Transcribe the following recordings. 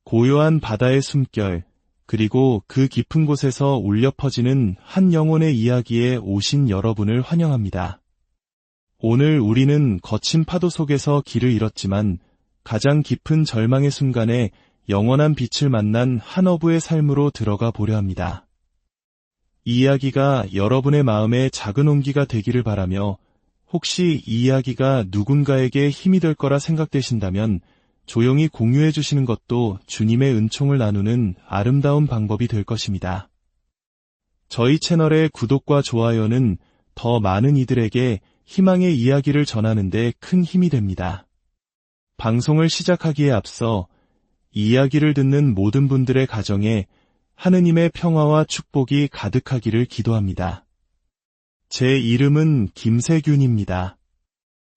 고요한 바다의 숨결, 그리고 그 깊은 곳에서 울려 퍼지는 한 영혼의 이야기에 오신 여러분을 환영합니다. 오늘 우리는 거친 파도 속에서 길을 잃었지만 가장 깊은 절망의 순간에 영원한 빛을 만난 한 어부의 삶으로 들어가 보려 합니다. 이 이야기가 여러분의 마음에 작은 온기가 되기를 바라며, 혹시 이 이야기가 누군가에게 힘이 될 거라 생각되신다면 조용히 공유해 주시는 것도 주님의 은총을 나누는 아름다운 방법이 될 것입니다. 저희 채널의 구독과 좋아요는 더 많은 이들에게 희망의 이야기를 전하는 데 큰 힘이 됩니다. 방송을 시작하기에 앞서 이 이야기를 듣는 모든 분들의 가정에 하느님의 평화와 축복이 가득하기를 기도합니다. 제 이름은 김세균입니다.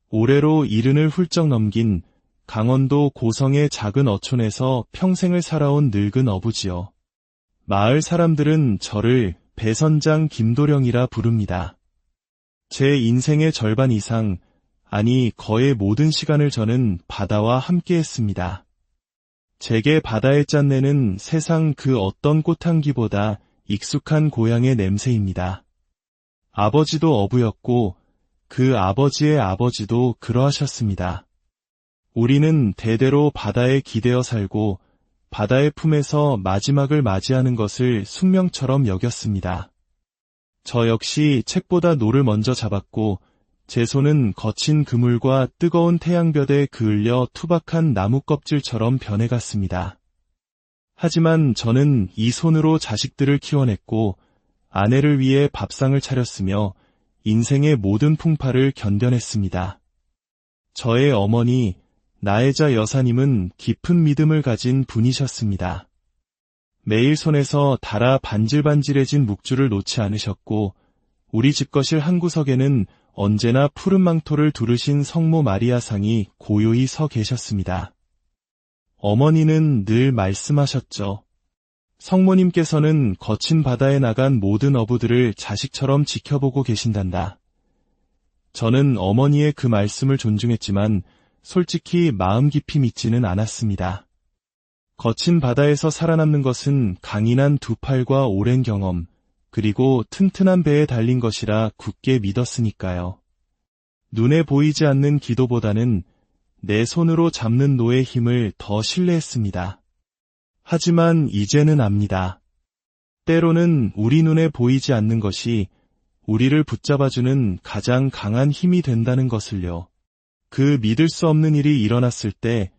올해로 70을 훌쩍 넘긴 강원도 고성의 작은 어촌에서 평생을 살아온 늙은 어부지요. 마을 사람들은 저를 배선장 김도령이라 부릅니다. 제 인생의 절반 이상, 아니 거의 모든 시간을 저는 바다와 함께했습니다. 제게 바다의 짠내는 세상 그 어떤 꽃향기보다 익숙한 고향의 냄새입니다. 아버지도 어부였고 그 아버지의 아버지도 그러하셨습니다. 우리는 대대로 바다에 기대어 살고 바다의 품에서 마지막을 맞이하는 것을 숙명처럼 여겼습니다. 저 역시 책보다 노를 먼저 잡았고 제 손은 거친 그물과 뜨거운 태양볕에 그을려 투박한 나무 껍질처럼 변해갔습니다. 하지만 저는 이 손으로 자식들을 키워냈고 아내를 위해 밥상을 차렸으며 인생의 모든 풍파를 견뎌냈습니다. 저의 어머니, 나혜자 여사님은 깊은 믿음을 가진 분이셨습니다. 매일 손에서 닳아 반질반질해진 묵주를 놓지 않으셨고 우리 집거실 한 구석에는 언제나 푸른 망토를 두르신 성모 마리아상이 고요히 서 계셨습니다. 어머니는 늘 말씀하셨죠. 성모님께서는 거친 바다에 나간 모든 어부들을 자식처럼 지켜보고 계신단다. 저는 어머니의 그 말씀을 존중했지만 솔직히 마음 깊이 믿지는 않았습니다. 거친 바다에서 살아남는 것은 강인한 두 팔과 오랜 경험, 그리고 튼튼한 배에 달린 것이라 굳게 믿었으니까요. 눈에 보이지 않는 기도보다는 내 손으로 잡는 노의 힘을 더 신뢰했습니다. 하지만 이제는 압니다. 때로는 우리 눈에 보이지 않는 것이 우리를 붙잡아주는 가장 강한 힘이 된다는 것을요. 그 믿을 수 없는 일이 일어났을 때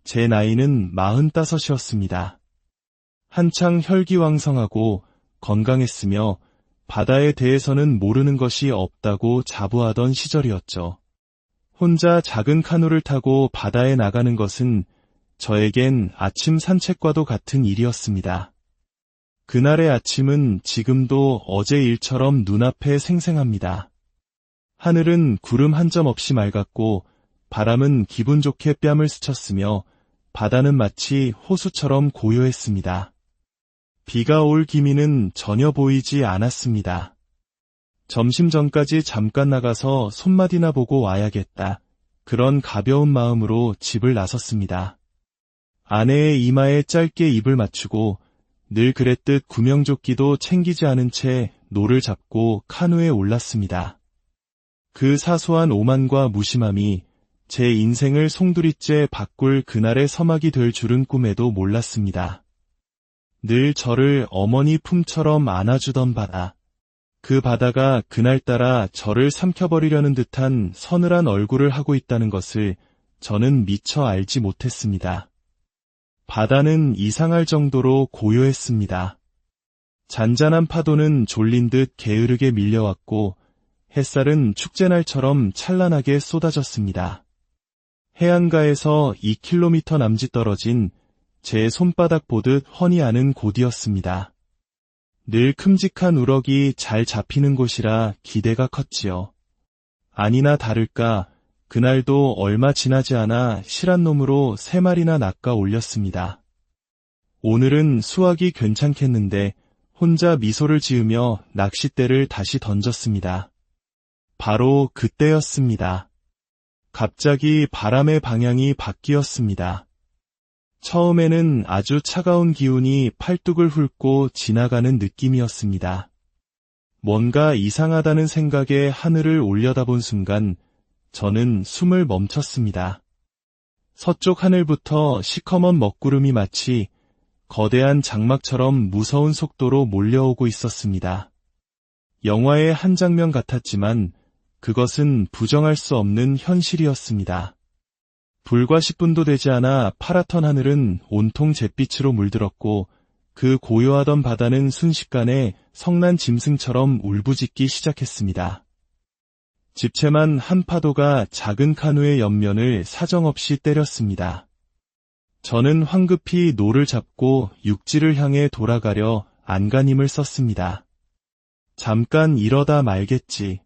제 나이는 45이었습니다. 한창 혈기왕성하고 건강했으며 바다에 대해서는 모르는 것이 없다고 자부하던 시절이었죠. 혼자 작은 카누를 타고 바다에 나가는 것은 저에겐 아침 산책과도 같은 일이었습니다. 그날의 아침은 지금도 어제 일처럼 눈앞에 생생합니다. 하늘은 구름 한 점 없이 맑았고 바람은 기분 좋게 뺨을 스쳤으며 바다는 마치 호수처럼 고요했습니다. 비가 올 기미는 전혀 보이지 않았습니다. 점심 전까지 잠깐 나가서 손맛이나 보고 와야겠다. 그런 가벼운 마음으로 집을 나섰습니다. 아내의 이마에 짧게 입을 맞추고 늘 그랬듯 구명조끼도 챙기지 않은 채 노를 잡고 카누에 올랐습니다. 그 사소한 오만과 무심함이 제 인생을 송두리째 바꿀 그날의 서막이 될 줄은 꿈에도 몰랐습니다. 늘 저를 어머니 품처럼 안아주던 바다. 그 바다가 그날따라 저를 삼켜버리려는 듯한 서늘한 얼굴을 하고 있다는 것을 저는 미처 알지 못했습니다. 바다는 이상할 정도로 고요했습니다. 잔잔한 파도는 졸린 듯 게으르게 밀려왔고 햇살은 축제날처럼 찬란하게 쏟아졌습니다. 해안가에서 2km 남짓 떨어진 제 손바닥 보듯 훤히 아는 곳이었습니다. 늘 큼직한 우럭이 잘 잡히는 곳이라 기대가 컸지요. 아니나 다를까 그날도 얼마 지나지 않아 실한 놈으로 3마리나 낚아 올렸습니다. 오늘은 수확이 괜찮겠는데 혼자 미소를 지으며 낚싯대를 다시 던졌습니다. 바로 그때였습니다. 갑자기 바람의 방향이 바뀌었습니다. 처음에는 아주 차가운 기운이 팔뚝을 훑고 지나가는 느낌이었습니다. 뭔가 이상하다는 생각에 하늘을 올려다본 순간 저는 숨을 멈췄습니다. 서쪽 하늘부터 시커먼 먹구름이 마치 거대한 장막처럼 무서운 속도로 몰려오고 있었습니다. 영화의 한 장면 같았지만 그것은 부정할 수 없는 현실이었습니다. 불과 10분도 되지 않아 파랗던 하늘은 온통 잿빛으로 물들었고 그 고요하던 바다는 순식간에 성난 짐승처럼 울부짖기 시작했습니다. 집채만 한 파도가 작은 카누의 옆면을 사정없이 때렸습니다. 저는 황급히 노를 잡고 육지를 향해 돌아가려 안간힘을 썼습니다. 잠깐 이러다 말겠지.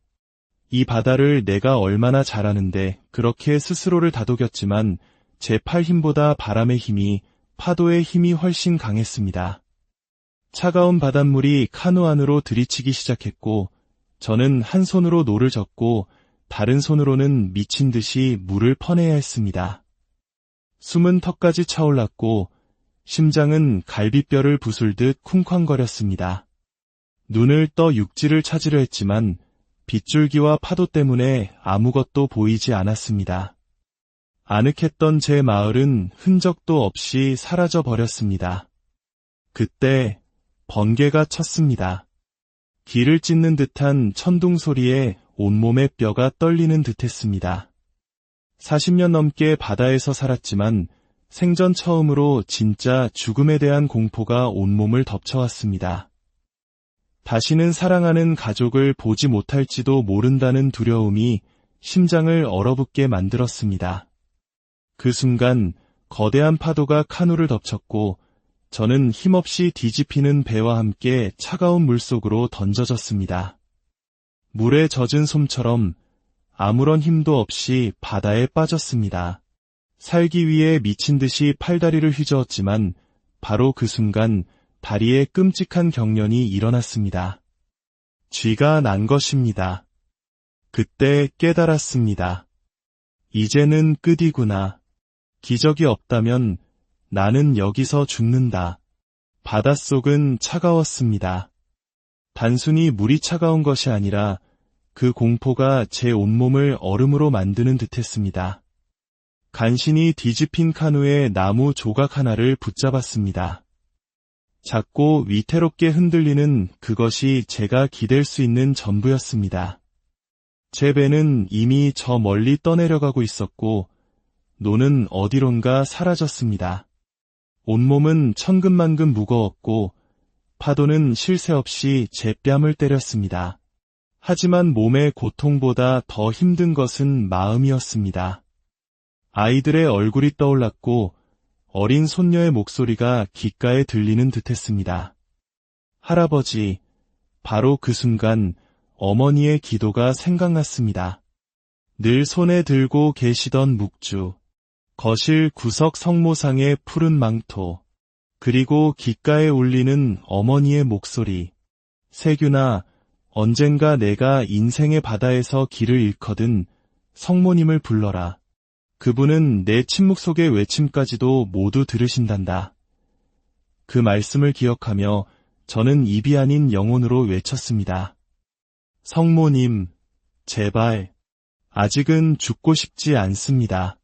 이 바다를 내가 얼마나 잘 아는데 그렇게 스스로를 다독였지만 제 팔 힘보다 바람의 힘이, 파도의 힘이 훨씬 강했습니다. 차가운 바닷물이 카누 안으로 들이치기 시작했고 저는 한 손으로 노를 젓고 다른 손으로는 미친 듯이 물을 퍼내야 했습니다. 숨은 턱까지 차올랐고 심장은 갈비뼈를 부술듯 쿵쾅거렸습니다. 눈을 떠 육지를 찾으려 했지만 빗줄기와 파도 때문에 아무것도 보이지 않았습니다. 아늑했던 제 마을은 흔적도 없이 사라져 버렸습니다. 그때 번개가 쳤습니다. 귀를 찢는 듯한 천둥 소리에 온몸의 뼈가 떨리는 듯했습니다. 40년 넘게 바다에서 살았지만 생전 처음으로 진짜 죽음에 대한 공포가 온몸을 덮쳐왔습니다. 다시는 사랑하는 가족을 보지 못할지도 모른다는 두려움이 심장을 얼어붙게 만들었습니다. 그 순간 거대한 파도가 카누를 덮쳤고 저는 힘없이 뒤집히는 배와 함께 차가운 물속으로 던져졌습니다. 물에 젖은 솜처럼 아무런 힘도 없이 바다에 빠졌습니다. 살기 위해 미친 듯이 팔다리를 휘저었지만 바로 그 순간 다리에 끔찍한 경련이 일어났습니다. 쥐가 난 것입니다. 그때 깨달았습니다. 이제는 끝이구나. 기적이 없다면 나는 여기서 죽는다. 바닷속은 차가웠습니다. 단순히 물이 차가운 것이 아니라 그 공포가 제 온몸을 얼음으로 만드는 듯했습니다. 간신히 뒤집힌 카누에 나무 조각 하나를 붙잡았습니다. 작고 위태롭게 흔들리는 그것이 제가 기댈 수 있는 전부였습니다. 제 배는 이미 저 멀리 떠내려가고 있었고 노는 어디론가 사라졌습니다. 온몸은 천근만근 무거웠고 파도는 쉴 새 없이 제 뺨을 때렸습니다. 하지만 몸의 고통보다 더 힘든 것은 마음이었습니다. 아이들의 얼굴이 떠올랐고 어린 손녀의 목소리가 귓가에 들리는 듯했습니다. 할아버지, 바로 그 순간 어머니의 기도가 생각났습니다. 늘 손에 들고 계시던 묵주, 거실 구석 성모상의 푸른 망토, 그리고 귓가에 울리는 어머니의 목소리. 세균아, 언젠가 내가 인생의 바다에서 길을 잃거든 성모님을 불러라. 그분은 내 침묵 속의 외침까지도 모두 들으신단다. 그 말씀을 기억하며 저는 입이 아닌 영혼으로 외쳤습니다. 성모님, 제발, 아직은 죽고 싶지 않습니다.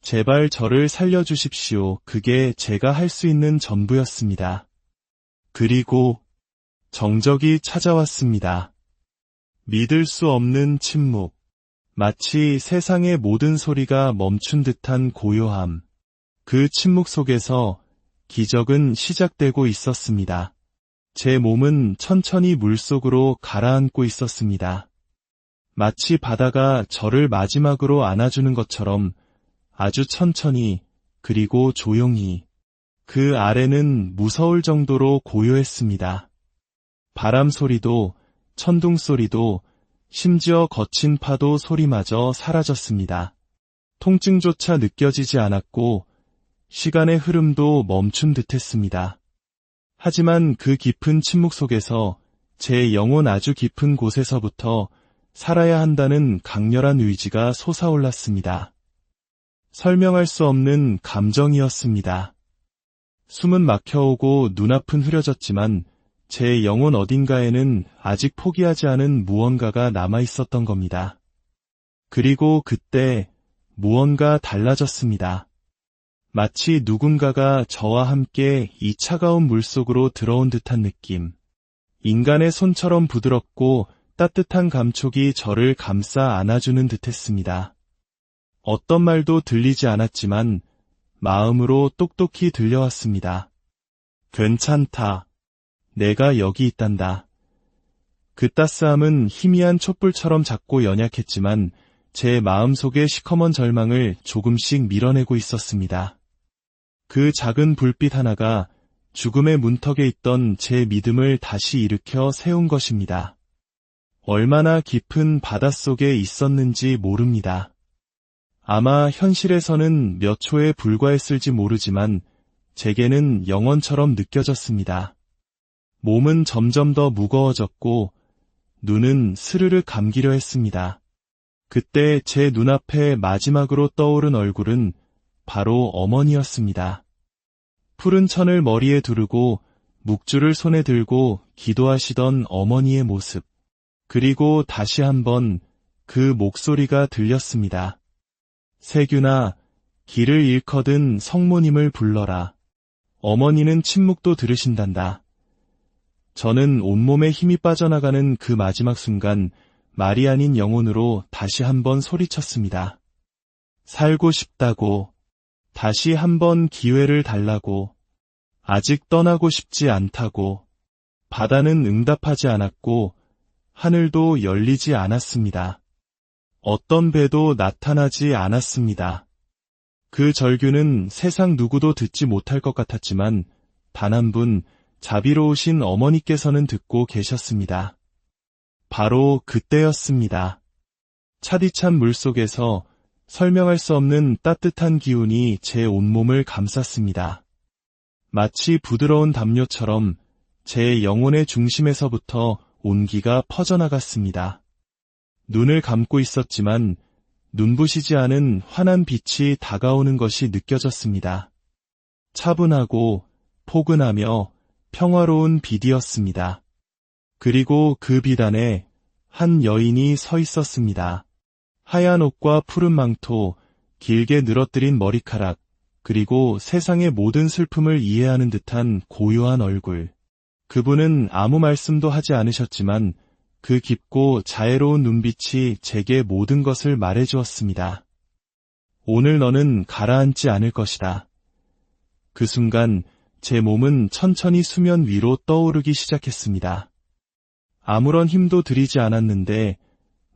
제발 저를 살려주십시오. 그게 제가 할 수 있는 전부였습니다. 그리고 정적이 찾아왔습니다. 믿을 수 없는 침묵. 마치 세상의 모든 소리가 멈춘 듯한 고요함. 그 침묵 속에서 기적은 시작되고 있었습니다. 제 몸은 천천히 물속으로 가라앉고 있었습니다. 마치 바다가 저를 마지막으로 안아주는 것처럼 아주 천천히 그리고 조용히. 그 아래는 무서울 정도로 고요했습니다. 바람 소리도 천둥 소리도 심지어 거친 파도 소리마저 사라졌습니다. 통증조차 느껴지지 않았고 시간의 흐름도 멈춘 듯했습니다. 하지만 그 깊은 침묵 속에서 제 영혼 아주 깊은 곳에서부터 살아야 한다는 강렬한 의지가 솟아올랐습니다. 설명할 수 없는 감정이었습니다. 숨은 막혀오고 눈앞은 흐려졌지만 제 영혼 어딘가에는 아직 포기하지 않은 무언가가 남아있었던 겁니다. 그리고 그때 무언가 달라졌습니다. 마치 누군가가 저와 함께 이 차가운 물속으로 들어온 듯한 느낌. 인간의 손처럼 부드럽고 따뜻한 감촉이 저를 감싸 안아주는 듯했습니다. 어떤 말도 들리지 않았지만 마음으로 똑똑히 들려왔습니다. 괜찮다. 내가 여기 있단다. 그 따스함은 희미한 촛불처럼 작고 연약했지만 제 마음속의 시커먼 절망을 조금씩 밀어내고 있었습니다. 그 작은 불빛 하나가 죽음의 문턱에 있던 제 믿음을 다시 일으켜 세운 것입니다. 얼마나 깊은 바닷속에 있었는지 모릅니다. 아마 현실에서는 몇 초에 불과했을지 모르지만 제게는 영원처럼 느껴졌습니다. 몸은 점점 더 무거워졌고 눈은 스르르 감기려 했습니다. 그때 제 눈앞에 마지막으로 떠오른 얼굴은 바로 어머니였습니다. 푸른 천을 머리에 두르고 묵주를 손에 들고 기도하시던 어머니의 모습. 그리고 다시 한번 그 목소리가 들렸습니다. 세균아, 길을 일커든 성모님을 불러라. 어머니는 침묵도 들으신단다. 저는 온몸에 힘이 빠져나가는 그 마지막 순간 말이 아닌 영혼으로 다시 한번 소리쳤습니다. 살고 싶다고, 다시 한번 기회를 달라고, 아직 떠나고 싶지 않다고. 바다는 응답하지 않았고 하늘도 열리지 않았습니다. 어떤 배도 나타나지 않았습니다. 그 절규는 세상 누구도 듣지 못할 것 같았지만 단 한 분 자비로우신 어머니께서는 듣고 계셨습니다. 바로 그때였습니다. 차디찬 물속에서 설명할 수 없는 따뜻한 기운이 제 온몸을 감쌌습니다. 마치 부드러운 담요처럼 제 영혼의 중심에서부터 온기가 퍼져나갔습니다. 눈을 감고 있었지만 눈부시지 않은 환한 빛이 다가오는 것이 느껴졌습니다. 차분하고 포근하며 평화로운 빛이었습니다. 그리고 그 빛 안에 한 여인이 서 있었습니다. 하얀 옷과 푸른 망토, 길게 늘어뜨린 머리카락, 그리고 세상의 모든 슬픔을 이해하는 듯한 고요한 얼굴. 그분은 아무 말씀도 하지 않으셨지만 그 깊고 자애로운 눈빛이 제게 모든 것을 말해주었습니다. 오늘 너는 가라앉지 않을 것이다. 그 순간 제 몸은 천천히 수면 위로 떠오르기 시작했습니다. 아무런 힘도 들이지 않았는데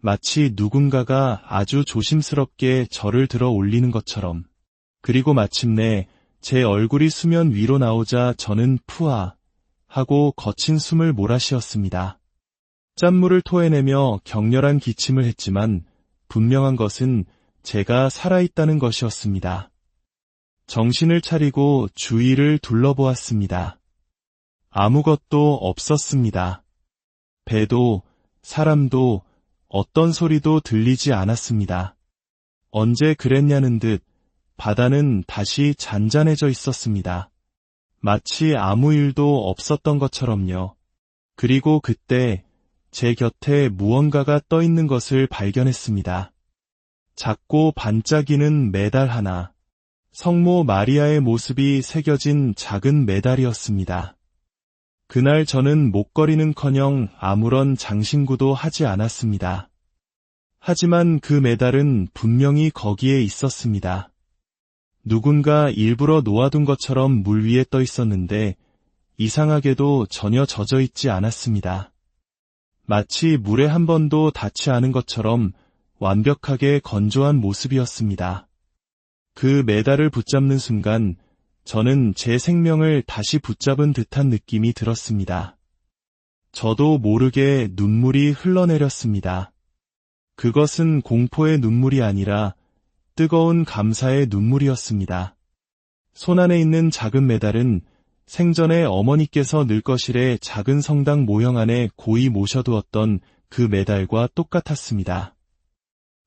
마치 누군가가 아주 조심스럽게 저를 들어 올리는 것처럼. 그리고 마침내 제 얼굴이 수면 위로 나오자 저는 푸아 하고 거친 숨을 몰아쉬었습니다. 짠물을 토해내며 격렬한 기침을 했지만 분명한 것은 제가 살아있다는 것이었습니다. 정신을 차리고 주위를 둘러보았습니다. 아무것도 없었습니다. 배도 사람도 어떤 소리도 들리지 않았습니다. 언제 그랬냐는 듯 바다는 다시 잔잔해져 있었습니다. 마치 아무 일도 없었던 것처럼요. 그리고 그때 제 곁에 무언가가 떠 있는 것을 발견했습니다. 작고 반짝이는 메달 하나. 성모 마리아의 모습이 새겨진 작은 메달이었습니다. 그날 저는 목걸이는커녕 아무런 장신구도 하지 않았습니다. 하지만 그 메달은 분명히 거기에 있었습니다. 누군가 일부러 놓아둔 것처럼 물 위에 떠 있었는데 이상하게도 전혀 젖어 있지 않았습니다. 마치 물에 한 번도 닿지 않은 것처럼 완벽하게 건조한 모습이었습니다. 그 메달을 붙잡는 순간 저는 제 생명을 다시 붙잡은 듯한 느낌이 들었습니다. 저도 모르게 눈물이 흘러내렸습니다. 그것은 공포의 눈물이 아니라 뜨거운 감사의 눈물이었습니다. 손 안에 있는 작은 메달은 생전에 어머니께서 늙거실에 작은 성당 모형 안에 고이 모셔두었던 그 메달과 똑같았습니다.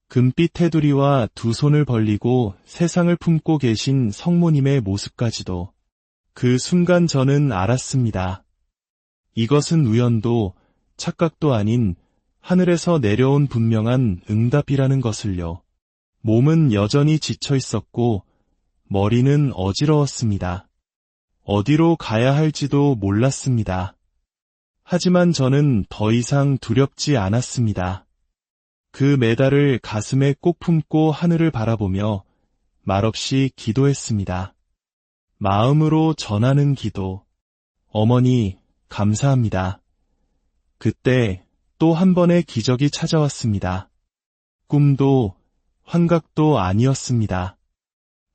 금빛 테두리와 두 손을 벌리고 세상을 품고 계신 성모님의 모습까지도. 그 순간 저는 알았습니다. 이것은 우연도 착각도 아닌 하늘에서 내려온 분명한 응답이라는 것을요. 몸은 여전히 지쳐 있었고 머리는 어지러웠습니다. 어디로 가야 할지도 몰랐습니다. 하지만 저는 더 이상 두렵지 않았습니다. 그 메달을 가슴에 꼭 품고 하늘을 바라보며 말없이 기도했습니다. 마음으로 전하는 기도. 어머니, 감사합니다. 그때 또 한 번의 기적이 찾아왔습니다. 꿈도 환각도 아니었습니다.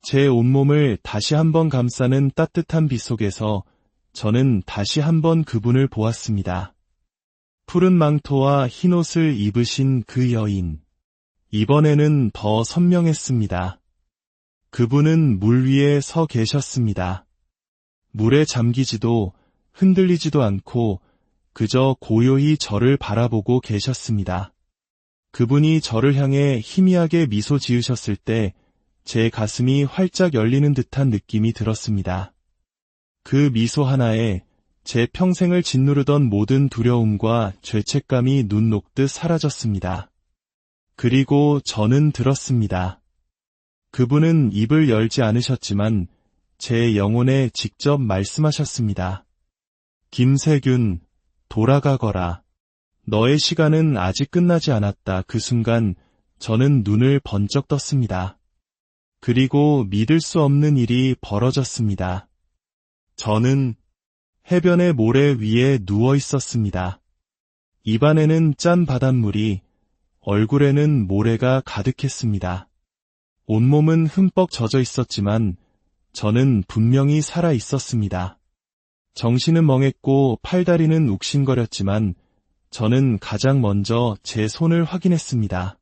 제 온몸을 다시 한번 감싸는 따뜻한 빛 속에서 저는 다시 한번 그분을 보았습니다. 푸른 망토와 흰 옷을 입으신 그 여인. 이번에는 더 선명했습니다. 그분은 물 위에 서 계셨습니다. 물에 잠기지도 흔들리지도 않고 그저 고요히 저를 바라보고 계셨습니다. 그분이 저를 향해 희미하게 미소 지으셨을 때 제 가슴이 활짝 열리는 듯한 느낌이 들었습니다. 그 미소 하나에 제 평생을 짓누르던 모든 두려움과 죄책감이 눈 녹듯 사라졌습니다. 그리고 저는 들었습니다. 그분은 입을 열지 않으셨지만 제 영혼에 직접 말씀하셨습니다. 김세균, 돌아가거라. 너의 시간은 아직 끝나지 않았다. 그 순간 저는 눈을 번쩍 떴습니다. 그리고 믿을 수 없는 일이 벌어졌습니다. 저는 해변의 모래 위에 누워 있었습니다. 입안에는 짠 바닷물이, 얼굴에는 모래가 가득했습니다. 온몸은 흠뻑 젖어 있었지만 저는 분명히 살아 있었습니다. 정신은 멍했고 팔다리는 욱신거렸지만 저는 가장 먼저 제 손을 확인했습니다.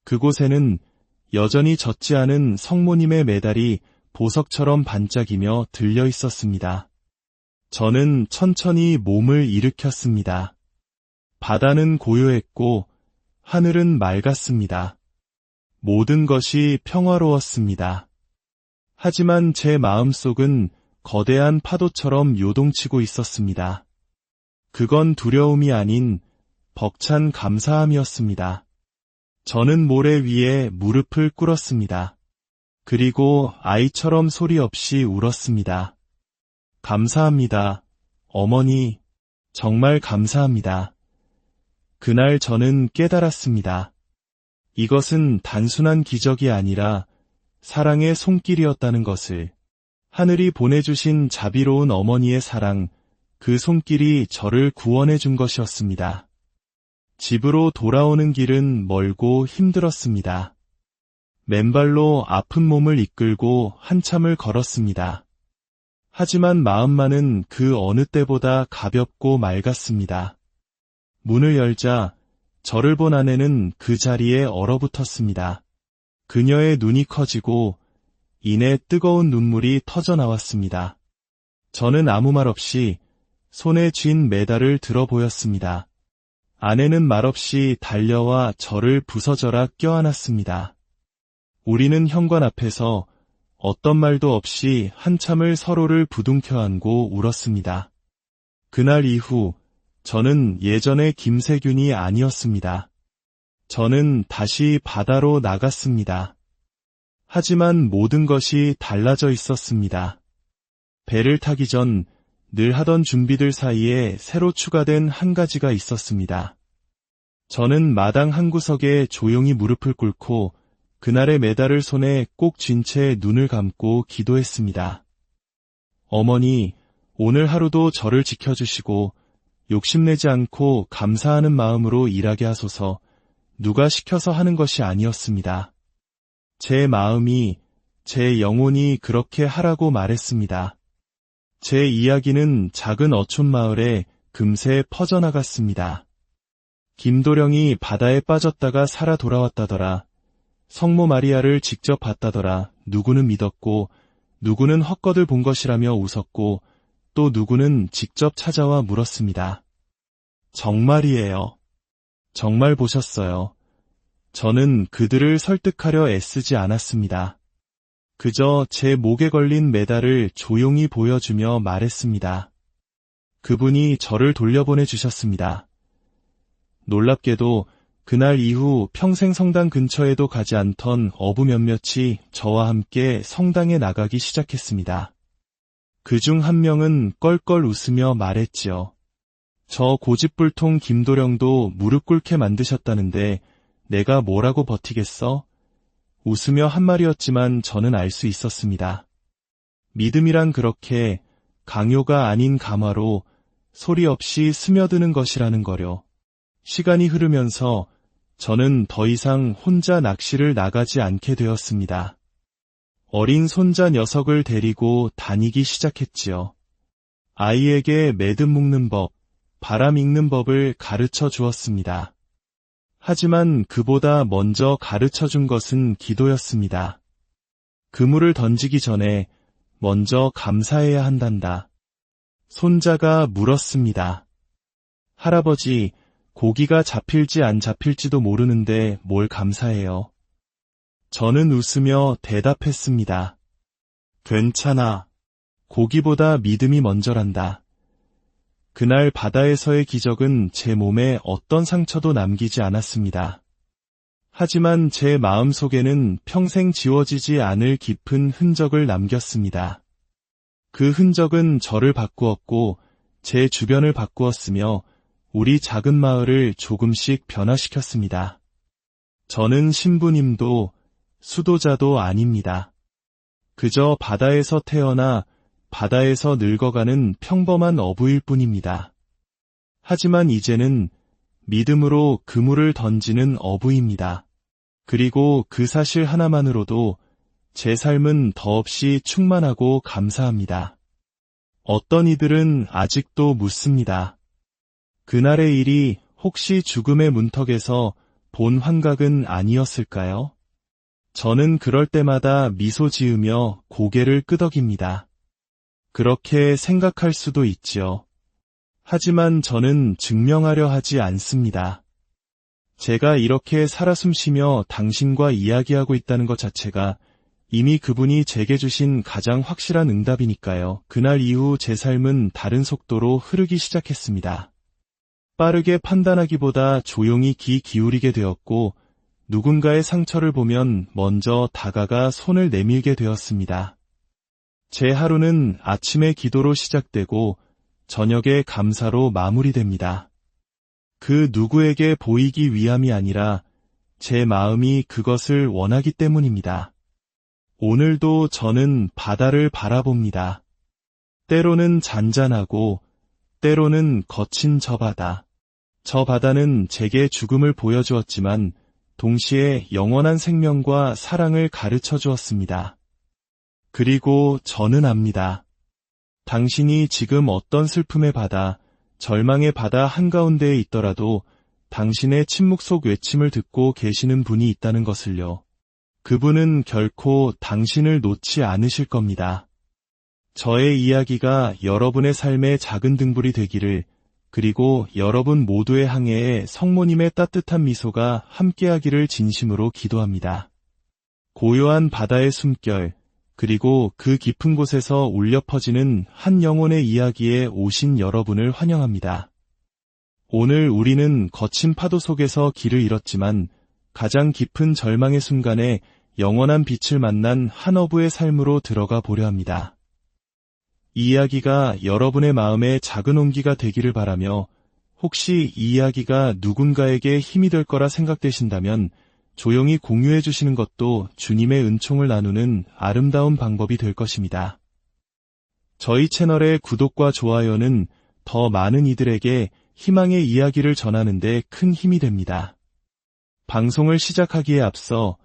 그곳에는 여전히 젖지 않은 성모님의 메달이 보석처럼 반짝이며 들려 있었습니다. 저는 천천히 몸을 일으켰습니다. 바다는 고요했고 하늘은 맑았습니다. 모든 것이 평화로웠습니다. 하지만 제 마음속은 거대한 파도처럼 요동치고 있었습니다. 그건 두려움이 아닌 벅찬 감사함이었습니다. 저는 모래 위에 무릎을 꿇었습니다. 그리고 아이처럼 소리 없이 울었습니다. 감사합니다. 어머니, 정말 감사합니다. 그날 저는 깨달았습니다. 이것은 단순한 기적이 아니라 사랑의 손길이었다는 것을. 하늘이 보내주신 자비로운 어머니의 사랑, 그 손길이 저를 구원해 준 것이었습니다. 집으로 돌아오는 길은 멀고 힘들었습니다. 맨발로 아픈 몸을 이끌고 한참을 걸었습니다. 하지만 마음만은 그 어느 때보다 가볍고 맑았습니다. 문을 열자 저를 본 아내는 그 자리에 얼어붙었습니다. 그녀의 눈이 커지고 이내 뜨거운 눈물이 터져 나왔습니다. 저는 아무 말 없이 손에 쥔 메달을 들어 보였습니다. 아내는 말없이 달려와 저를 부서져라 껴안았습니다. 우리는 현관 앞에서 어떤 말도 없이 한참을 서로를 부둥켜 안고 울었습니다. 그날 이후 저는 예전의 김세균이 아니었습니다. 저는 다시 바다로 나갔습니다. 하지만 모든 것이 달라져 있었습니다. 배를 타기 전 늘 하던 준비들 사이에 새로 추가된 한 가지가 있었습니다. 저는 마당 한 구석에 조용히 무릎을 꿇고 그날의 메달을 손에 꼭 쥔 채 눈을 감고 기도했습니다. 어머니, 오늘 하루도 저를 지켜주시고 욕심내지 않고 감사하는 마음으로 일하게 하소서. 누가 시켜서 하는 것이 아니었습니다. 제 마음이, 제 영혼이 그렇게 하라고 말했습니다. 제 이야기는 작은 어촌 마을에 금세 퍼져나갔습니다. 김도령이 바다에 빠졌다가 살아 돌아왔다더라. 성모 마리아를 직접 봤다더라. 누구는 믿었고 누구는 헛것을 본 것이라며 웃었고 또 누구는 직접 찾아와 물었습니다. 정말이에요. 정말 보셨어요. 저는 그들을 설득하려 애쓰지 않았습니다. 그저 제 목에 걸린 메달을 조용히 보여주며 말했습니다. 그분이 저를 돌려보내 주셨습니다. 놀랍게도 그날 이후 평생 성당 근처에도 가지 않던 어부 몇몇이 저와 함께 성당에 나가기 시작했습니다. 그중 한 명은 껄껄 웃으며 말했지요. 저 고집불통 김도령도 무릎 꿇게 만드셨다는데 내가 뭐라고 버티겠어? 웃으며 한 말이었지만 저는 알 수 있었습니다. 믿음이란 그렇게 강요가 아닌 감화로 소리 없이 스며드는 것이라는 거려. 시간이 흐르면서 저는 더 이상 혼자 낚시를 나가지 않게 되었습니다. 어린 손자 녀석을 데리고 다니기 시작했지요. 아이에게 매듭 묶는 법, 바람 읽는 법을 가르쳐 주었습니다. 하지만 그보다 먼저 가르쳐 준 것은 기도였습니다. 그물을 던지기 전에 먼저 감사해야 한단다. 손자가 물었습니다. 할아버지, 고기가 잡힐지 안 잡힐지도 모르는데 뭘 감사해요? 저는 웃으며 대답했습니다. 괜찮아. 고기보다 믿음이 먼저란다. 그날 바다에서의 기적은 제 몸에 어떤 상처도 남기지 않았습니다. 하지만 제 마음속에는 평생 지워지지 않을 깊은 흔적을 남겼습니다. 그 흔적은 저를 바꾸었고 제 주변을 바꾸었으며 우리 작은 마을을 조금씩 변화시켰습니다. 저는 신부님도 수도자도 아닙니다. 그저 바다에서 태어나 바다에서 늙어가는 평범한 어부일 뿐입니다. 하지만 이제는 믿음으로 그물을 던지는 어부입니다. 그리고 그 사실 하나만으로도 제 삶은 더없이 충만하고 감사합니다. 어떤 이들은 아직도 묻습니다. 그날의 일이 혹시 죽음의 문턱에서 본 환각은 아니었을까요? 저는 그럴 때마다 미소 지으며 고개를 끄덕입니다. 그렇게 생각할 수도 있지요. 하지만 저는 증명하려 하지 않습니다. 제가 이렇게 살아 숨쉬며 당신과 이야기하고 있다는 것 자체가 이미 그분이 제게 주신 가장 확실한 응답이니까요. 그날 이후 제 삶은 다른 속도로 흐르기 시작했습니다. 빠르게 판단하기보다 조용히 귀 기울이게 되었고 누군가의 상처를 보면 먼저 다가가 손을 내밀게 되었습니다. 제 하루는 아침에 기도로 시작되고 저녁에 감사로 마무리됩니다. 그 누구에게 보이기 위함이 아니라 제 마음이 그것을 원하기 때문입니다. 오늘도 저는 바다를 바라봅니다. 때로는 잔잔하고 때로는 거친 저 바다. 저 바다는 제게 죽음을 보여주었지만 동시에 영원한 생명과 사랑을 가르쳐 주었습니다. 그리고 저는 압니다. 당신이 지금 어떤 슬픔의 바다, 절망의 바다 한가운데에 있더라도 당신의 침묵 속 외침을 듣고 계시는 분이 있다는 것을요. 그분은 결코 당신을 놓지 않으실 겁니다. 저의 이야기가 여러분의 삶의 작은 등불이 되기를, 그리고 여러분 모두의 항해에 성모님의 따뜻한 미소가 함께하기를 진심으로 기도합니다. 고요한 바다의 숨결, 그리고 그 깊은 곳에서 울려 퍼지는 한 영혼의 이야기에 오신 여러분을 환영합니다. 오늘 우리는 거친 파도 속에서 길을 잃었지만 가장 깊은 절망의 순간에 영원한 빛을 만난 한 어부의 삶으로 들어가 보려 합니다. 이 이야기가 여러분의 마음에 작은 온기가 되기를 바라며 혹시 이 이야기가 누군가에게 힘이 될 거라 생각되신다면 조용히 공유해 주시는 것도 주님의 은총을 나누는 아름다운 방법이 될 것입니다. 저희 채널의 구독과 좋아요는 더 많은 이들에게 희망의 이야기를 전하는 데 큰 힘이 됩니다. 방송을 시작하기에 앞서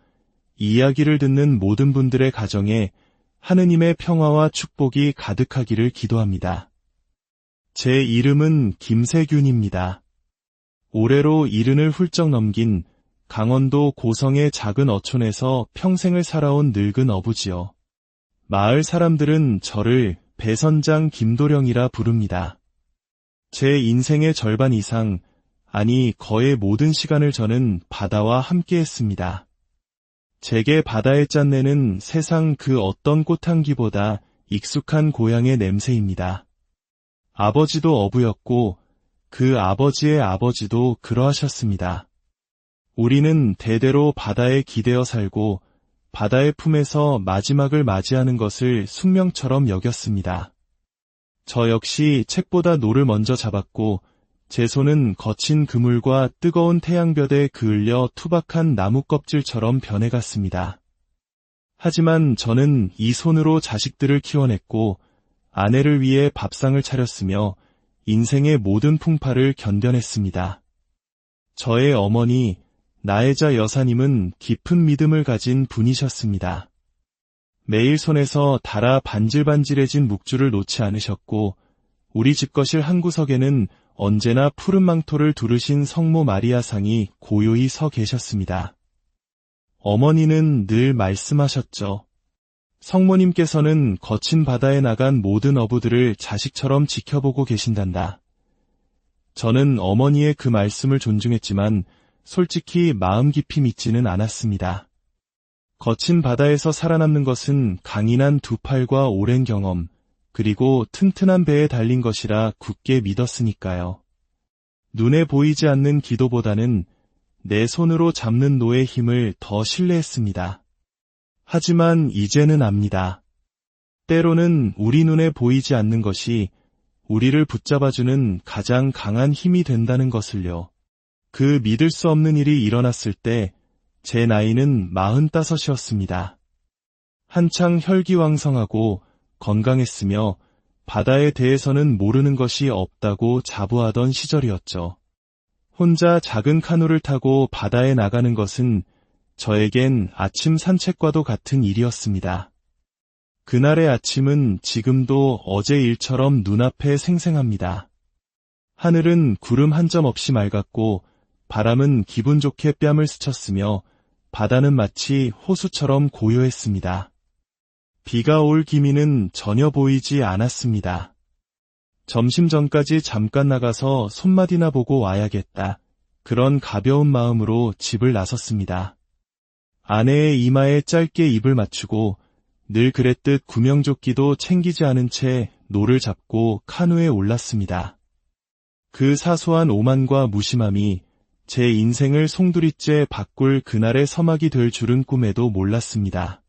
이 이야기를 듣는 모든 분들의 가정에 하느님의 평화와 축복이 가득하기를 기도합니다. 제 이름은 김세균입니다. 올해로 70을 훌쩍 넘긴 강원도 고성의 작은 어촌에서 평생을 살아온 늙은 어부지요. 마을 사람들은 저를 배선장 김도령이라 부릅니다. 제 인생의 절반 이상 아니 거의 모든 시간을 저는 바다와 함께 했습니다. 제게 바다의 짠내는 세상 그 어떤 꽃향기보다 익숙한 고향의 냄새입니다. 아버지도 어부였고 그 아버지의 아버지도 그러하셨습니다. 우리는 대대로 바다에 기대어 살고 바다의 품에서 마지막을 맞이하는 것을 숙명처럼 여겼습니다. 저 역시 책보다 노를 먼저 잡았고 제 손은 거친 그물과 뜨거운 태양볕에 그을려 투박한 나무 껍질처럼 변해갔습니다. 하지만 저는 이 손으로 자식들을 키워냈고 아내를 위해 밥상을 차렸으며 인생의 모든 풍파를 견뎌냈습니다. 저의 어머니, 나혜자 여사님은 깊은 믿음을 가진 분이셨습니다. 매일 손에서 달아 반질반질해진 묵주를 놓지 않으셨고 우리 집거실 한 구석에는 언제나 푸른 망토를 두르신 성모 마리아상이 고요히 서 계셨습니다. 어머니는 늘 말씀하셨죠. 성모님께서는 거친 바다에 나간 모든 어부들을 자식처럼 지켜보고 계신단다. 저는 어머니의 그 말씀을 존중했지만 솔직히 마음 깊이 믿지는 않았습니다. 거친 바다에서 살아남는 것은 강인한 두 팔과 오랜 경험, 그리고 튼튼한 배에 달린 것이라 굳게 믿었으니까요. 눈에 보이지 않는 기도보다는 내 손으로 잡는 노의 힘을 더 신뢰했습니다. 하지만 이제는 압니다. 때로는 우리 눈에 보이지 않는 것이 우리를 붙잡아주는 가장 강한 힘이 된다는 것을요. 그 믿을 수 없는 일이 일어났을 때 제 나이는 45이었습니다. 한창 혈기왕성하고 건강했으며 바다에 대해서는 모르는 것이 없다고 자부하던 시절이었죠. 혼자 작은 카누를 타고 바다에 나가는 것은 저에겐 아침 산책과도 같은 일이었습니다. 그날의 아침은 지금도 어제 일처럼 눈앞에 생생합니다. 하늘은 구름 한 점 없이 맑았고 바람은 기분 좋게 뺨을 스쳤으며 바다는 마치 호수처럼 고요했습니다. 비가 올 기미는 전혀 보이지 않았습니다. 점심 전까지 잠깐 나가서 손맛이나 보고 와야겠다. 그런 가벼운 마음으로 집을 나섰습니다. 아내의 이마에 짧게 입을 맞추고 늘 그랬듯 구명조끼도 챙기지 않은 채 노를 잡고 카누에 올랐습니다. 그 사소한 오만과 무심함이 제 인생을 송두리째 바꿀 그날의 서막이 될 줄은 꿈에도 몰랐습니다.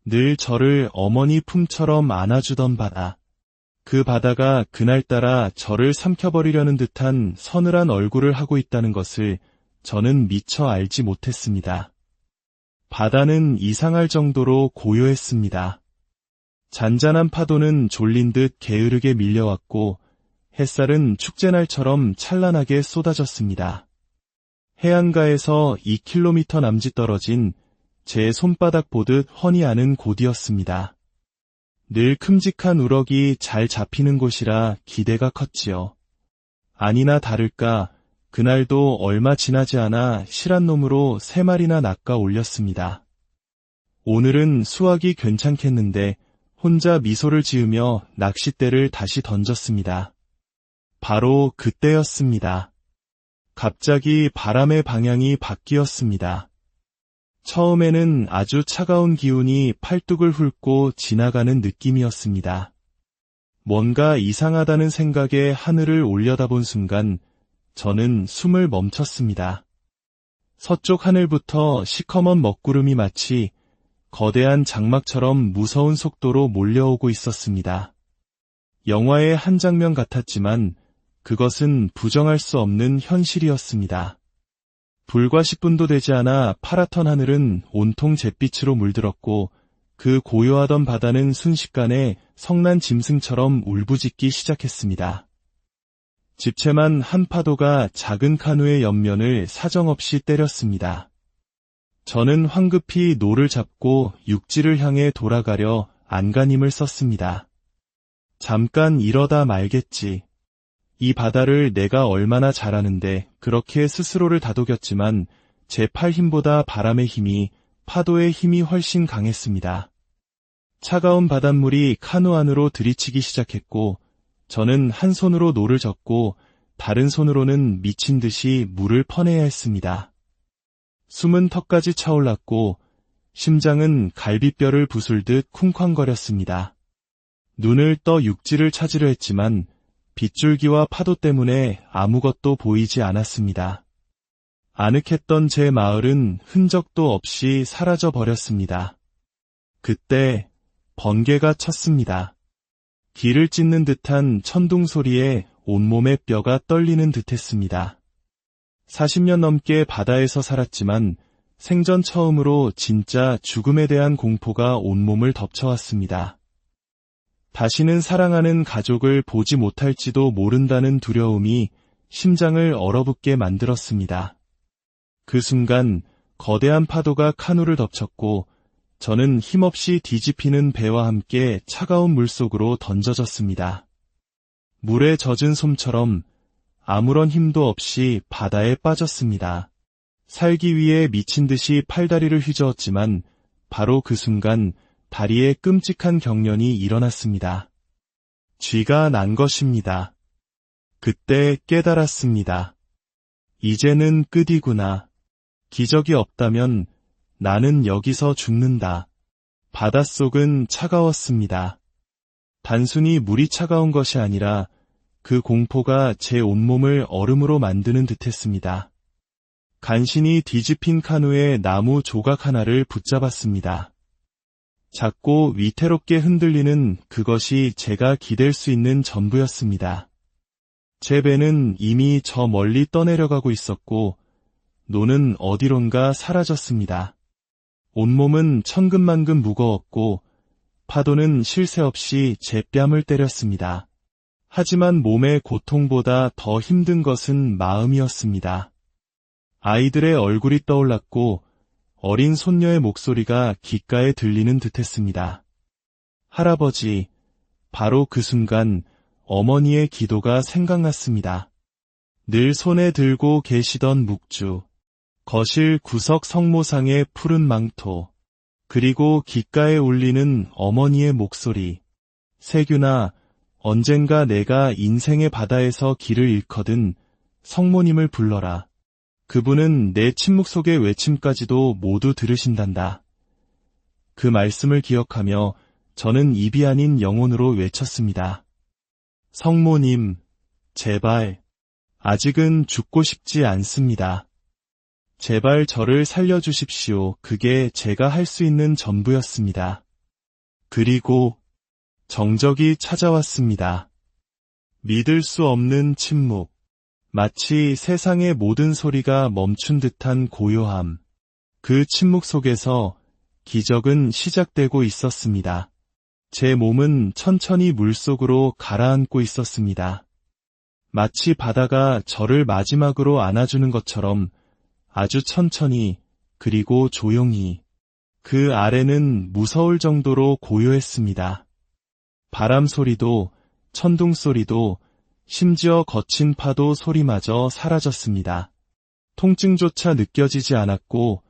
늘 저를 어머니 품처럼 안아주던 바다. 그 바다가 그날따라 저를 삼켜버리려는 듯한 서늘한 얼굴을 하고 있다는 것을 저는 미처 알지 못했습니다. 바다는 이상할 정도로 고요했습니다. 잔잔한 파도는 졸린 듯 게으르게 밀려왔고 햇살은 축제날처럼 찬란하게 쏟아졌습니다. 해안가에서 2km 남짓 떨어진 제 손바닥 보듯 훤히 아는 곳이었습니다. 늘 큼직한 우럭이 잘 잡히는 곳이라 기대가 컸지요. 아니나 다를까 그날도 얼마 지나지 않아 실한 놈으로 3마리나 낚아 올렸습니다. 오늘은 수확이 괜찮겠는데 혼자 미소를 지으며 낚싯대를 다시 던졌습니다. 바로 그때였습니다. 갑자기 바람의 방향이 바뀌었습니다. 처음에는 아주 차가운 기운이 팔뚝을 훑고 지나가는 느낌이었습니다. 뭔가 이상하다는 생각에 하늘을 올려다본 순간 저는 숨을 멈췄습니다. 서쪽 하늘부터 시커먼 먹구름이 마치 거대한 장막처럼 무서운 속도로 몰려오고 있었습니다. 영화의 한 장면 같았지만 그것은 부정할 수 없는 현실이었습니다. 불과 10분도 되지 않아 파랗던 하늘은 온통 잿빛으로 물들었고 그 고요하던 바다는 순식간에 성난 짐승처럼 울부짖기 시작했습니다. 집채만 한 파도가 작은 카누의 옆면을 사정없이 때렸습니다. 저는 황급히 노를 잡고 육지를 향해 돌아가려 안간힘을 썼습니다. 잠깐 이러다 말겠지. 이 바다를 내가 얼마나 잘 아는데 그렇게 스스로를 다독였지만 제 팔 힘보다 바람의 힘이, 파도의 힘이 훨씬 강했습니다. 차가운 바닷물이 카누 안으로 들이치기 시작했고 저는 한 손으로 노를 젓고 다른 손으로는 미친 듯이 물을 퍼내야 했습니다. 숨은 턱까지 차올랐고 심장은 갈비뼈를 부술듯 쿵쾅거렸습니다. 눈을 떠 육지를 찾으려 했지만 빗줄기와 파도 때문에 아무것도 보이지 않았습니다. 아늑했던 제 마을은 흔적도 없이 사라져 버렸습니다. 그때 번개가 쳤습니다. 귀를 찢는 듯한 천둥 소리에 온몸의 뼈가 떨리는 듯했습니다. 40년 넘게 바다에서 살았지만 생전 처음으로 진짜 죽음에 대한 공포가 온몸을 덮쳐왔습니다. 다시는 사랑하는 가족을 보지 못할지도 모른다는 두려움이 심장을 얼어붙게 만들었습니다. 그 순간 거대한 파도가 카누를 덮쳤고 저는 힘없이 뒤집히는 배와 함께 차가운 물속으로 던져졌습니다. 물에 젖은 솜처럼 아무런 힘도 없이 바다에 빠졌습니다. 살기 위해 미친 듯이 팔다리를 휘저었지만 바로 그 순간 다리에 끔찍한 경련이 일어났습니다. 쥐가 난 것입니다. 그때 깨달았습니다. 이제는 끝이구나. 기적이 없다면 나는 여기서 죽는다. 바닷속은 차가웠습니다. 단순히 물이 차가운 것이 아니라 그 공포가 제 온몸을 얼음으로 만드는 듯했습니다. 간신히 뒤집힌 카누에 나무 조각 하나를 붙잡았습니다. 작고 위태롭게 흔들리는 그것이 제가 기댈 수 있는 전부였습니다. 제 배는 이미 저 멀리 떠내려가고 있었고 노는 어디론가 사라졌습니다. 온몸은 천근만근 무거웠고 파도는 쉴 새 없이 제 뺨을 때렸습니다. 하지만 몸의 고통보다 더 힘든 것은 마음이었습니다. 아이들의 얼굴이 떠올랐고 어린 손녀의 목소리가 귓가에 들리는 듯했습니다. 할아버지, 바로 그 순간 어머니의 기도가 생각났습니다. 늘 손에 들고 계시던 묵주, 거실 구석 성모상의 푸른 망토, 그리고 귓가에 울리는 어머니의 목소리. 세균아, 언젠가 내가 인생의 바다에서 길을 잃거든 성모님을 불러라. 그분은 내 침묵 속의 외침까지도 모두 들으신단다. 그 말씀을 기억하며 저는 입이 아닌 영혼으로 외쳤습니다. 성모님, 제발, 아직은 죽고 싶지 않습니다. 제발 저를 살려주십시오. 그게 제가 할 수 있는 전부였습니다. 그리고 정적이 찾아왔습니다. 믿을 수 없는 침묵. 마치 세상의 모든 소리가 멈춘 듯한 고요함. 그 침묵 속에서 기적은 시작되고 있었습니다. 제 몸은 천천히 물속으로 가라앉고 있었습니다. 마치 바다가 저를 마지막으로 안아주는 것처럼 아주 천천히 그리고 조용히. 그 아래는 무서울 정도로 고요했습니다. 바람 소리도 천둥 소리도 심지어 거친 파도 소리마저 사라졌습니다. 통증조차 느껴지지 않았고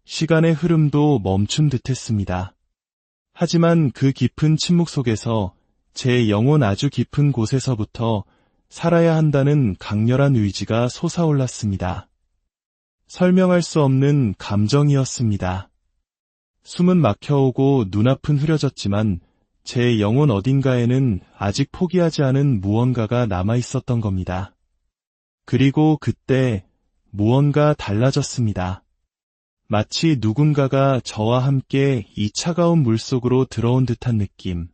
시간의 흐름도 멈춘 듯했습니다. 하지만 그 깊은 침묵 속에서 제 영혼 아주 깊은 곳에서부터 살아야 한다는 강렬한 의지가 솟아올랐습니다. 설명할 수 없는 감정이었습니다. 숨은 막혀오고 눈앞은 흐려졌지만 제 영혼 어딘가에는 아직 포기하지 않은 무언가가 남아있었던 겁니다. 그리고 그때 무언가 달라졌습니다. 마치 누군가가 저와 함께 이 차가운 물속으로 들어온 듯한 느낌.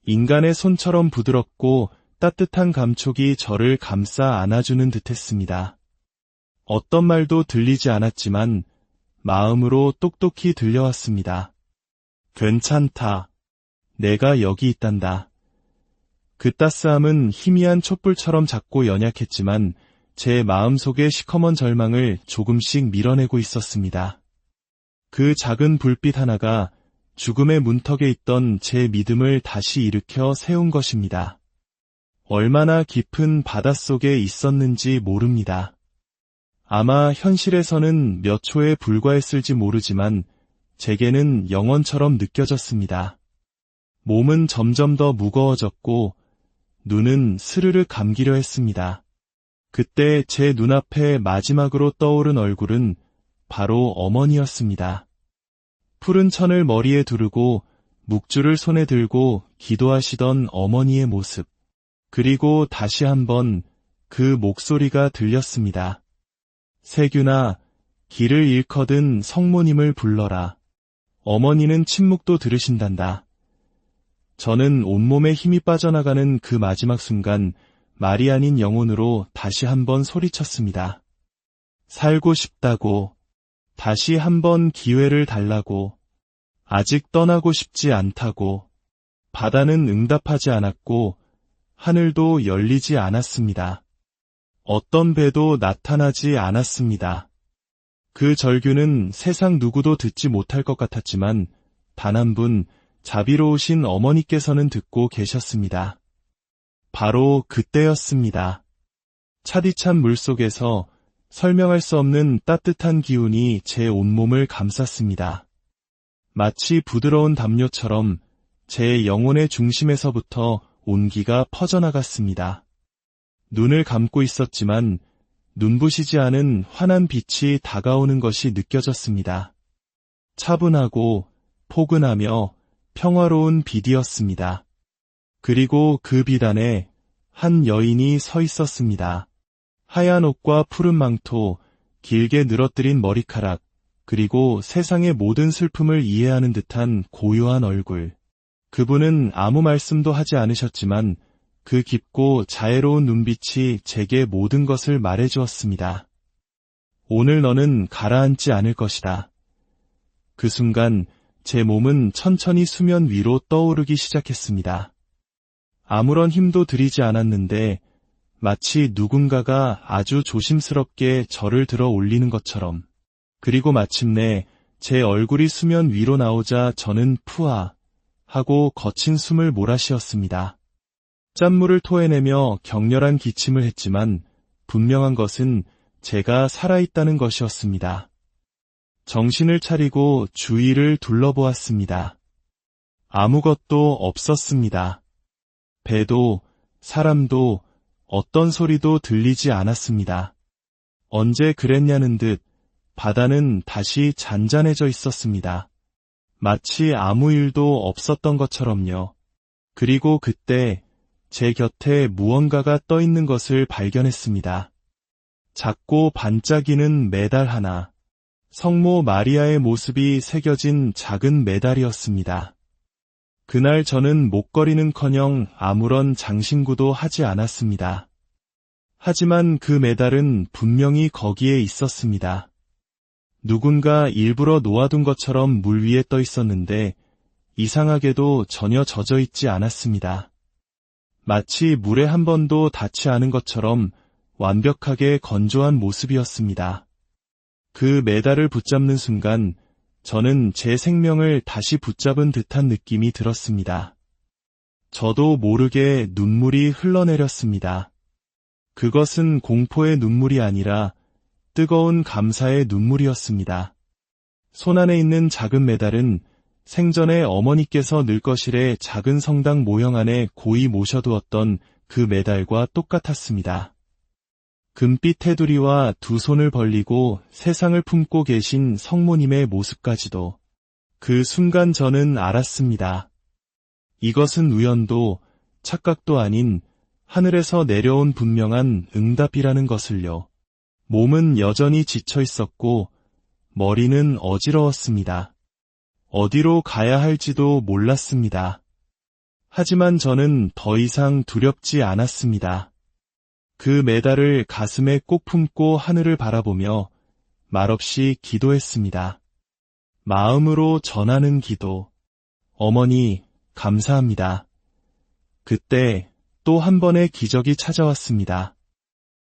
인간의 손처럼 부드럽고 따뜻한 감촉이 저를 감싸 안아주는 듯했습니다. 어떤 말도 들리지 않았지만 마음으로 똑똑히 들려왔습니다. 괜찮다. 내가 여기 있단다. 그 따스함은 희미한 촛불처럼 작고 연약했지만 제 마음속의 시커먼 절망을 조금씩 밀어내고 있었습니다. 그 작은 불빛 하나가 죽음의 문턱에 있던 제 믿음을 다시 일으켜 세운 것입니다. 얼마나 깊은 바닷속에 있었는지 모릅니다. 아마 현실에서는 몇 초에 불과했을지 모르지만 제게는 영원처럼 느껴졌습니다. 몸은 점점 더 무거워졌고 눈은 스르르 감기려 했습니다. 그때 제 눈앞에 마지막으로 떠오른 얼굴은 바로 어머니였습니다. 푸른 천을 머리에 두르고 묵주를 손에 들고 기도하시던 어머니의 모습. 그리고 다시 한번 그 목소리가 들렸습니다. 세균아, 길을 일거든 성모님을 불러라. 어머니는 침묵도 들으신단다. 저는 온몸에 힘이 빠져나가는 그 마지막 순간 말이 아닌 영혼으로 다시 한번 소리쳤습니다. 살고 싶다고, 다시 한번 기회를 달라고, 아직 떠나고 싶지 않다고. 바다는 응답하지 않았고 하늘도 열리지 않았습니다. 어떤 배도 나타나지 않았습니다. 그 절규는 세상 누구도 듣지 못할 것 같았지만 단 한 분 자비로우신 어머니께서는 듣고 계셨습니다. 바로 그때였습니다. 차디찬 물속에서 설명할 수 없는 따뜻한 기운이 제 온몸을 감쌌습니다. 마치 부드러운 담요처럼 제 영혼의 중심에서부터 온기가 퍼져나갔습니다. 눈을 감고 있었지만 눈부시지 않은 환한 빛이 다가오는 것이 느껴졌습니다. 차분하고 포근하며 평화로운 빛이었습니다. 그리고 그 빛 안에 한 여인이 서 있었습니다. 하얀 옷과 푸른 망토, 길게 늘어뜨린 머리카락, 그리고 세상의 모든 슬픔을 이해하는 듯한 고요한 얼굴. 그분은 아무 말씀도 하지 않으셨지만 그 깊고 자애로운 눈빛이 제게 모든 것을 말해주었습니다. 오늘 너는 가라앉지 않을 것이다. 그 순간 제 몸은 천천히 수면 위로 떠오르기 시작했습니다. 아무런 힘도 들이지 않았는데 마치 누군가가 아주 조심스럽게 저를 들어 올리는 것처럼. 그리고 마침내 제 얼굴이 수면 위로 나오자 저는 푸아 하고 거친 숨을 몰아쉬었습니다. 짠물을 토해내며 격렬한 기침을 했지만 분명한 것은 제가 살아있다는 것이었습니다. 정신을 차리고 주위를 둘러보았습니다. 아무것도 없었습니다. 배도 사람도 어떤 소리도 들리지 않았습니다. 언제 그랬냐는 듯 바다는 다시 잔잔해져 있었습니다. 마치 아무 일도 없었던 것처럼요. 그리고 그때 제 곁에 무언가가 떠 있는 것을 발견했습니다. 작고 반짝이는 메달 하나. 성모 마리아의 모습이 새겨진 작은 메달이었습니다. 그날 저는 목걸이는커녕 아무런 장신구도 하지 않았습니다. 하지만 그 메달은 분명히 거기에 있었습니다. 누군가 일부러 놓아둔 것처럼 물 위에 떠 있었는데 이상하게도 전혀 젖어 있지 않았습니다. 마치 물에 한 번도 닿지 않은 것처럼 완벽하게 건조한 모습이었습니다. 그 메달을 붙잡는 순간 저는 제 생명을 다시 붙잡은 듯한 느낌이 들었습니다. 저도 모르게 눈물이 흘러내렸습니다. 그것은 공포의 눈물이 아니라 뜨거운 감사의 눈물이었습니다. 손안에 있는 작은 메달은 생전에 어머니께서 늙거실에 작은 성당 모형 안에 고이 모셔두었던 그 메달과 똑같았습니다. 금빛 테두리와 두 손을 벌리고 세상을 품고 계신 성모님의 모습까지도. 그 순간 저는 알았습니다. 이것은 우연도 착각도 아닌 하늘에서 내려온 분명한 응답이라는 것을요. 몸은 여전히 지쳐 있었고 머리는 어지러웠습니다. 어디로 가야 할지도 몰랐습니다. 하지만 저는 더 이상 두렵지 않았습니다. 그 메달을 가슴에 꼭 품고 하늘을 바라보며 말없이 기도했습니다. 마음으로 전하는 기도. 어머니, 감사합니다. 그때 또 한 번의 기적이 찾아왔습니다.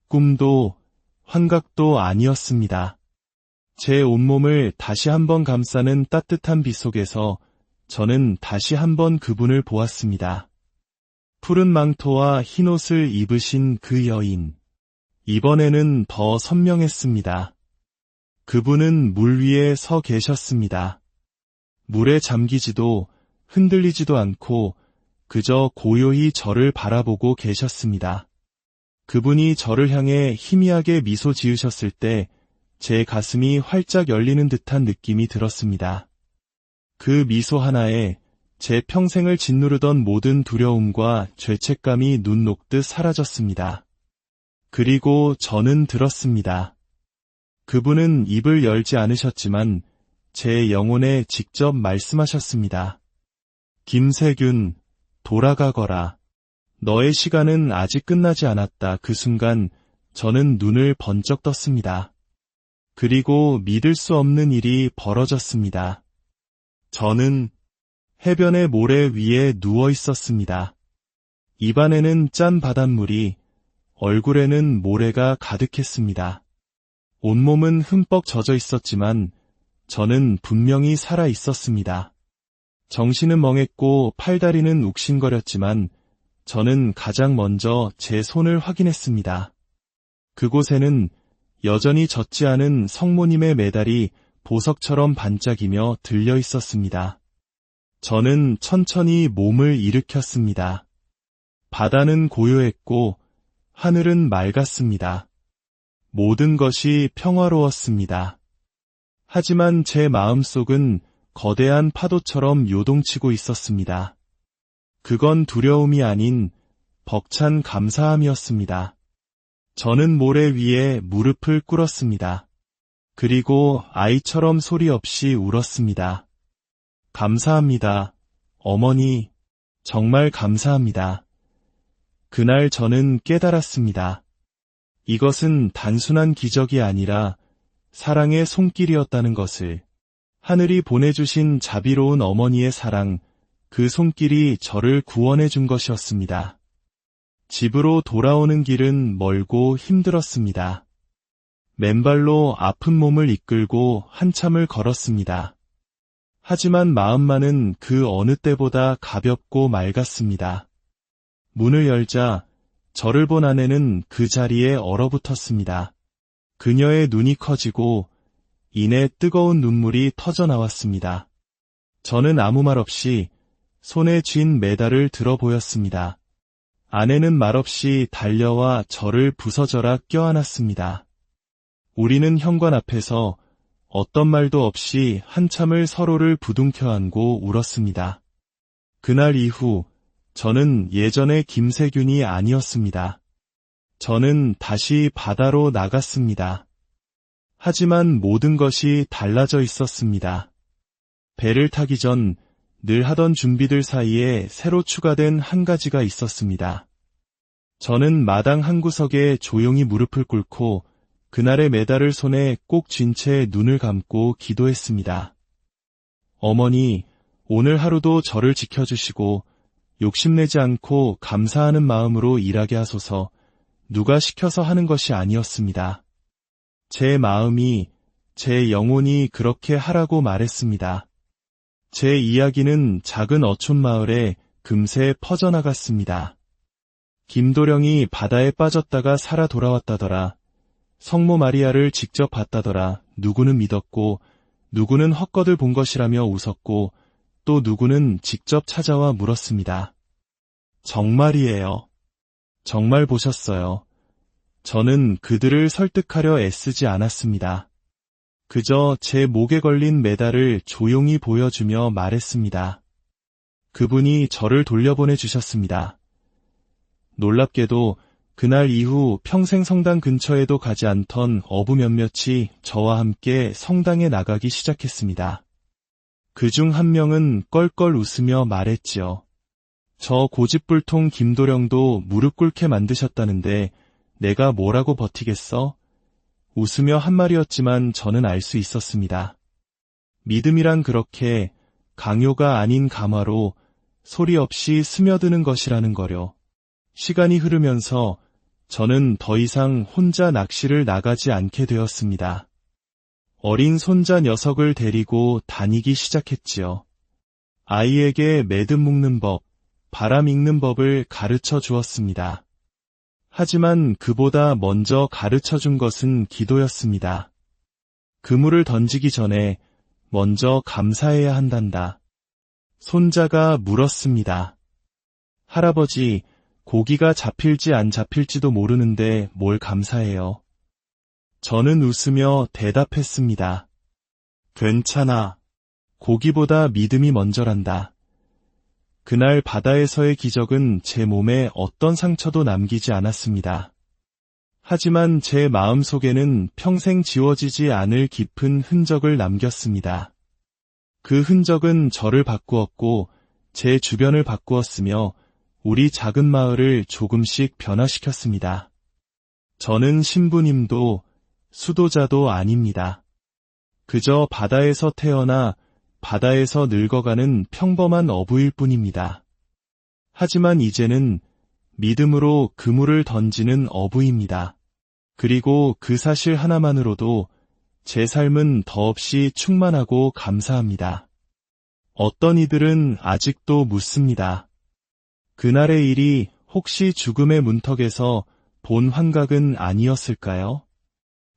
꿈도 환각도 아니었습니다. 제 온몸을 다시 한번 감싸는 따뜻한 빛 속에서 저는 다시 한번 그분을 보았습니다. 푸른 망토와 흰 옷을 입으신 그 여인. 이번에는 더 선명했습니다. 그분은 물 위에 서 계셨습니다. 물에 잠기지도 흔들리지도 않고 그저 고요히 저를 바라보고 계셨습니다. 그분이 저를 향해 희미하게 미소 지으셨을 때 제 가슴이 활짝 열리는 듯한 느낌이 들었습니다. 그 미소 하나에 제 평생을 짓누르던 모든 두려움과 죄책감이 눈 녹듯 사라졌습니다. 그리고 저는 들었습니다. 그분은 입을 열지 않으셨지만 제 영혼에 직접 말씀하셨습니다. 김세균, 돌아가거라. 너의 시간은 아직 끝나지 않았다. 그 순간 저는 눈을 번쩍 떴습니다. 그리고 믿을 수 없는 일이 벌어졌습니다. 저는 해변의 모래 위에 누워 있었습니다. 입안에는 짠 바닷물이, 얼굴에는 모래가 가득했습니다. 온몸은 흠뻑 젖어 있었지만 저는 분명히 살아 있었습니다. 정신은 멍했고 팔다리는 욱신거렸지만 저는 가장 먼저 제 손을 확인했습니다. 그곳에는 여전히 젖지 않은 성모님의 메달이 보석처럼 반짝이며 들려 있었습니다. 저는 천천히 몸을 일으켰습니다. 바다는 고요했고 하늘은 맑았습니다. 모든 것이 평화로웠습니다. 하지만 제 마음속은 거대한 파도처럼 요동치고 있었습니다. 그건 두려움이 아닌 벅찬 감사함이었습니다. 저는 모래 위에 무릎을 꿇었습니다. 그리고 아이처럼 소리 없이 울었습니다. 감사합니다. 어머니, 정말 감사합니다. 그날 저는 깨달았습니다. 이것은 단순한 기적이 아니라 사랑의 손길이었다는 것을. 하늘이 보내주신 자비로운 어머니의 사랑, 그 손길이 저를 구원해 준 것이었습니다. 집으로 돌아오는 길은 멀고 힘들었습니다. 맨발로 아픈 몸을 이끌고 한참을 걸었습니다. 하지만 마음만은 그 어느 때보다 가볍고 맑았습니다. 문을 열자 저를 본 아내는 그 자리에 얼어붙었습니다. 그녀의 눈이 커지고 이내 뜨거운 눈물이 터져나왔습니다. 저는 아무 말 없이 손에 쥔 메달을 들어 보였습니다. 아내는 말없이 달려와 저를 부서져라 껴안았습니다. 우리는 현관 앞에서 어떤 말도 없이 한참을 서로를 부둥켜 안고 울었습니다. 그날 이후 저는 예전의 김세균이 아니었습니다. 저는 다시 바다로 나갔습니다. 하지만 모든 것이 달라져 있었습니다. 배를 타기 전 늘 하던 준비들 사이에 새로 추가된 한 가지가 있었습니다. 저는 마당 한 구석에 조용히 무릎을 꿇고 그날의 메달을 손에 꼭 쥔 채 눈을 감고 기도했습니다. 어머니, 오늘 하루도 저를 지켜주시고 욕심내지 않고 감사하는 마음으로 일하게 하소서. 누가 시켜서 하는 것이 아니었습니다. 제 마음이, 제 영혼이 그렇게 하라고 말했습니다. 제 이야기는 작은 어촌 마을에 금세 퍼져나갔습니다. 김도령이 바다에 빠졌다가 살아 돌아왔다더라. 성모 마리아를 직접 봤다더라. 누구는 믿었고 누구는 헛것을 본 것이라며 웃었고 또 누구는 직접 찾아와 물었습니다. 정말이에요. 정말 보셨어요. 저는 그들을 설득하려 애쓰지 않았습니다. 그저 제 목에 걸린 메달을 조용히 보여주며 말했습니다. 그분이 저를 돌려보내 주셨습니다. 놀랍게도 그날 이후 평생 성당 근처에도 가지 않던 어부 몇몇이 저와 함께 성당에 나가기 시작했습니다. 그중 한 명은 껄껄 웃으며 말했지요. 저 고집불통 김도령도 무릎 꿇게 만드셨다는데 내가 뭐라고 버티겠어? 웃으며 한 말이었지만 저는 알 수 있었습니다. 믿음이란 그렇게 강요가 아닌 감화로 소리 없이 스며드는 것이라는 거려. 시간이 흐르면서 저는 더 이상 혼자 낚시를 나가지 않게 되었습니다. 어린 손자 녀석을 데리고 다니기 시작했지요. 아이에게 매듭 묶는 법, 바람 읽는 법을 가르쳐 주었습니다. 하지만 그보다 먼저 가르쳐 준 것은 기도였습니다. 그물을 던지기 전에 먼저 감사해야 한단다. 손자가 물었습니다. 할아버지, 고기가 잡힐지 안 잡힐지도 모르는데 뭘 감사해요. 저는 웃으며 대답했습니다. 괜찮아. 고기보다 믿음이 먼저란다. 그날 바다에서의 기적은 제 몸에 어떤 상처도 남기지 않았습니다. 하지만 제 마음속에는 평생 지워지지 않을 깊은 흔적을 남겼습니다. 그 흔적은 저를 바꾸었고 제 주변을 바꾸었으며 우리 작은 마을을 조금씩 변화시켰습니다. 저는 신부님도 수도자도 아닙니다. 그저 바다에서 태어나 바다에서 늙어가는 평범한 어부일 뿐입니다. 하지만 이제는 믿음으로 그물을 던지는 어부입니다. 그리고 그 사실 하나만으로도 제 삶은 더없이 충만하고 감사합니다. 어떤 이들은 아직도 묻습니다. 그날의 일이 혹시 죽음의 문턱에서 본 환각은 아니었을까요?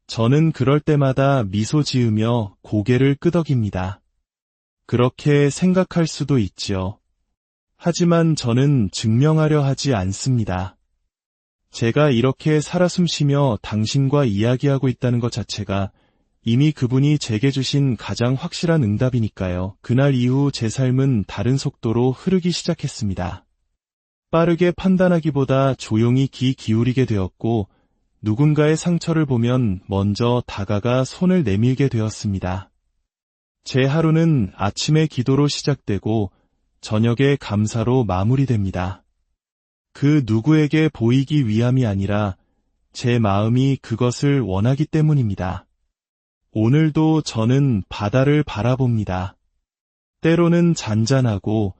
저는 그럴 때마다 미소 지으며 고개를 끄덕입니다. 그렇게 생각할 수도 있지요. 하지만 저는 증명하려 하지 않습니다. 제가 이렇게 살아 숨쉬며 당신과 이야기하고 있다는 것 자체가 이미 그분이 제게 주신 가장 확실한 응답이니까요. 그날 이후 제 삶은 다른 속도로 흐르기 시작했습니다. 빠르게 판단하기보다 조용히 귀 기울이게 되었고 누군가의 상처를 보면 먼저 다가가 손을 내밀게 되었습니다. 제 하루는 아침에 기도로 시작되고 저녁에 감사로 마무리됩니다. 그 누구에게 보이기 위함이 아니라 제 마음이 그것을 원하기 때문입니다. 오늘도 저는 바다를 바라봅니다. 때로는 잔잔하고